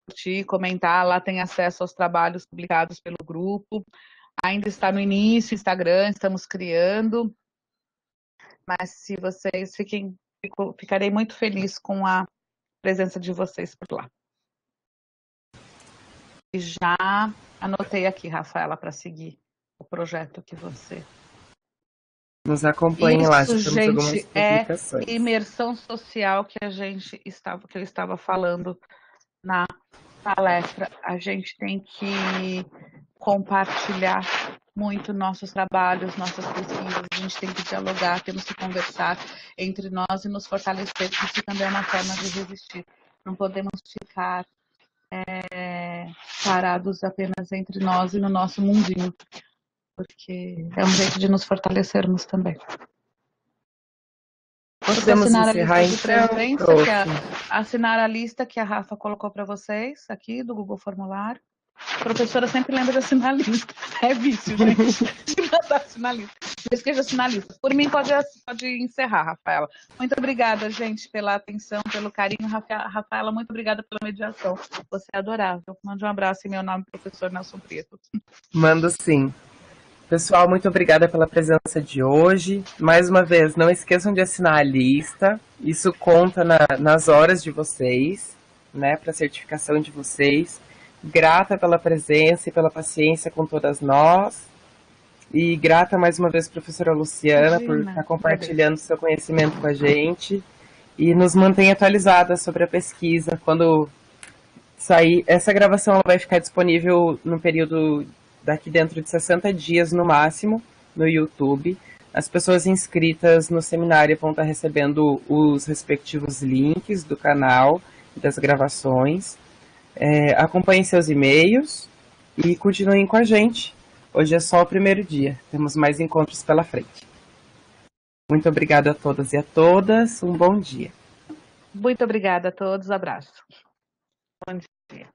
curtir, comentar. Lá tem acesso aos trabalhos publicados pelo grupo. Ainda está no início, Instagram, estamos criando. Mas se vocês ficarei muito feliz com a presença de vocês por lá. E já anotei aqui, Rafaela, para seguir o projeto que você... Nos acompanhem lá, já temos algumas publicações. É imersão social que ele estava falando na palestra. A gente tem que compartilhar muito nossos trabalhos, nossas pesquisas, a gente tem que dialogar, temos que conversar entre nós e nos fortalecer, isso também é uma forma de resistir. Não podemos ficar parados apenas entre nós e no nosso mundinho, porque é um jeito de nos fortalecermos também. Podemos encerrar então. Assinar a lista que a Rafa colocou para vocês aqui do Google Formulário. A professora sempre lembra de assinar a lista. É vício, gente. De mandar assinar a lista. Não esqueça de assinar a lista. Por mim, pode encerrar, Rafaela. Muito obrigada, gente, pela atenção, pelo carinho. Rafaela, muito obrigada pela mediação. Você é adorável. Mande um abraço em meu nome, professor Nelson Prieto. Mando sim. Pessoal, muito obrigada pela presença de hoje. Mais uma vez, não esqueçam de assinar a lista. Isso conta nas horas de vocês, né, para a certificação de vocês. Grata pela presença e pela paciência com todas nós. E grata mais uma vez, professora Luciana, por estar compartilhando seu conhecimento com a gente. E nos mantém atualizadas sobre a pesquisa. Quando sair, essa gravação ela vai ficar disponível no período daqui dentro de 60 dias no máximo, no YouTube. As pessoas inscritas no seminário vão estar recebendo os respectivos links do canal e das gravações. Acompanhem seus e-mails e continuem com a gente. Hoje é só o primeiro dia, temos mais encontros pela frente. Muito obrigada a todas e a todas. Um bom dia. Muito obrigada a todos. Abraço. Bom dia.